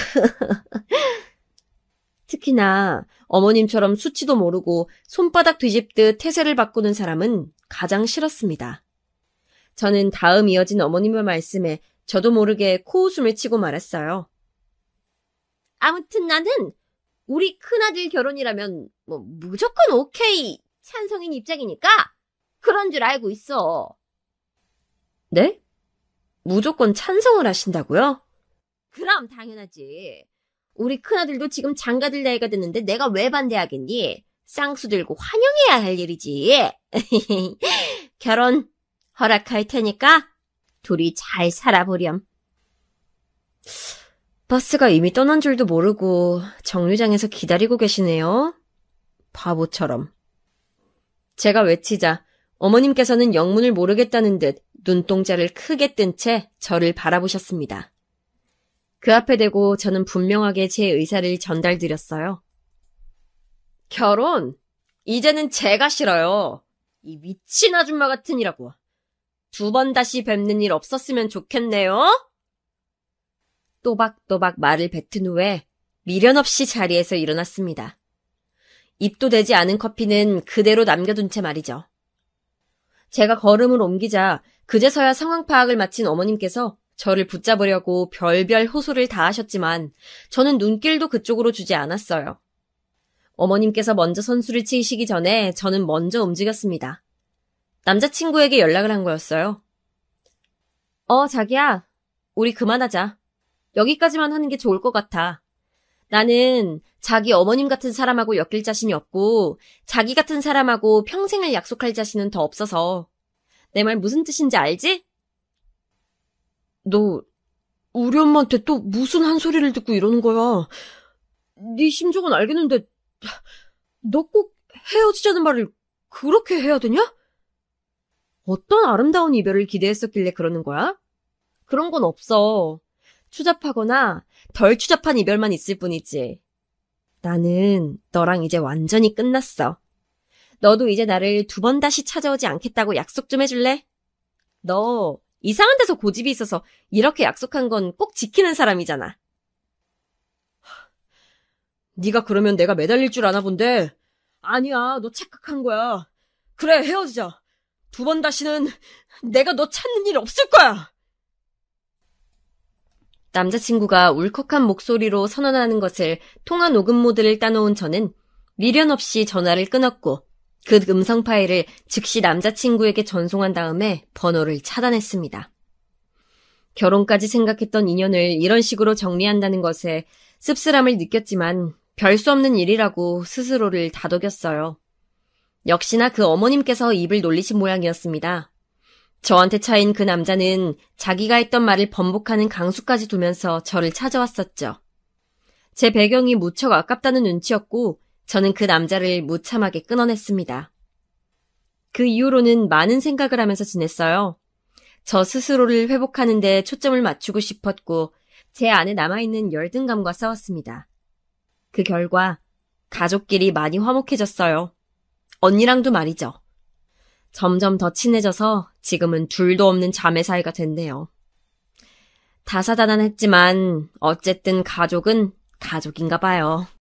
특히나 어머님처럼 수치도 모르고 손바닥 뒤집듯 태세를 바꾸는 사람은 가장 싫었습니다. 저는 다음 이어진 어머님의 말씀에 저도 모르게 코웃음을 치고 말았어요. 아무튼 나는 우리 큰아들 결혼이라면 무조건 오케이 찬성인 입장이니까 그런 줄 알고 있어. 네? 무조건 찬성을 하신다고요? 그럼 당연하지. 우리 큰아들도 지금 장가들 나이가 됐는데 내가 왜 반대하겠니? 쌍수 들고 환영해야 할 일이지. 결혼 허락할 테니까 둘이 잘 살아보렴. 버스가 이미 떠난 줄도 모르고 정류장에서 기다리고 계시네요. 바보처럼. 제가 외치자 어머님께서는 영문을 모르겠다는 듯 눈동자를 크게 뜬 채 저를 바라보셨습니다. 그 앞에 대고 저는 분명하게 제 의사를 전달드렸어요. 결혼? 이제는 제가 싫어요. 이 미친 아줌마 같으니라고. 2번 다시 뵙는 일 없었으면 좋겠네요. 또박또박 말을 뱉은 후에 미련 없이 자리에서 일어났습니다. 입도 되지 않은 커피는 그대로 남겨둔 채 말이죠. 제가 걸음을 옮기자 그제서야 상황 파악을 마친 어머님께서 저를 붙잡으려고 별별 호소를 다 하셨지만 저는 눈길도 그쪽으로 주지 않았어요. 어머님께서 먼저 선수를 치시기 전에 저는 먼저 움직였습니다. 남자친구에게 연락을 한 거였어요. 자기야, 우리 그만하자. 여기까지만 하는 게 좋을 것 같아. 나는 자기 어머님 같은 사람하고 엮일 자신이 없고 자기 같은 사람하고 평생을 약속할 자신은 더 없어서. 내 말 무슨 뜻인지 알지? 너 우리 엄마한테 또 무슨 한 소리를 듣고 이러는 거야. 네 심정은 알겠는데 너 꼭 헤어지자는 말을 그렇게 해야 되냐? 어떤 아름다운 이별을 기대했었길래 그러는 거야? 그런 건 없어. 추잡하거나 덜 추잡한 이별만 있을 뿐이지. 나는 너랑 이제 완전히 끝났어. 너도 이제 나를 2번 다시 찾아오지 않겠다고 약속 좀 해줄래? 너 이상한 데서 고집이 있어서 이렇게 약속한 건 꼭 지키는 사람이잖아. 네가 그러면 내가 매달릴 줄 아나 본데. 아니야, 너 착각한 거야. 그래, 헤어지자. 2번 다시는 내가 너 찾는 일 없을 거야. 남자친구가 울컥한 목소리로 선언하는 것을 통화 녹음 모드를 따놓은 저는 미련 없이 전화를 끊었고 그 음성 파일을 즉시 남자친구에게 전송한 다음에 번호를 차단했습니다. 결혼까지 생각했던 인연을 이런 식으로 정리한다는 것에 씁쓸함을 느꼈지만 별 수 없는 일이라고 스스로를 다독였어요. 역시나 그 어머님께서 입을 놀리신 모양이었습니다. 저한테 차인 그 남자는 자기가 했던 말을 번복하는 강수까지 두면서 저를 찾아왔었죠. 제 배경이 무척 아깝다는 눈치였고 저는 그 남자를 무참하게 끊어냈습니다. 그 이후로는 많은 생각을 하면서 지냈어요. 저 스스로를 회복하는 데 초점을 맞추고 싶었고 제 안에 남아있는 열등감과 싸웠습니다. 그 결과 가족끼리 많이 화목해졌어요. 언니랑도 말이죠. 점점 더 친해져서 지금은 둘도 없는 자매 사이가 됐네요. 다사다난했지만 어쨌든 가족은 가족인가 봐요.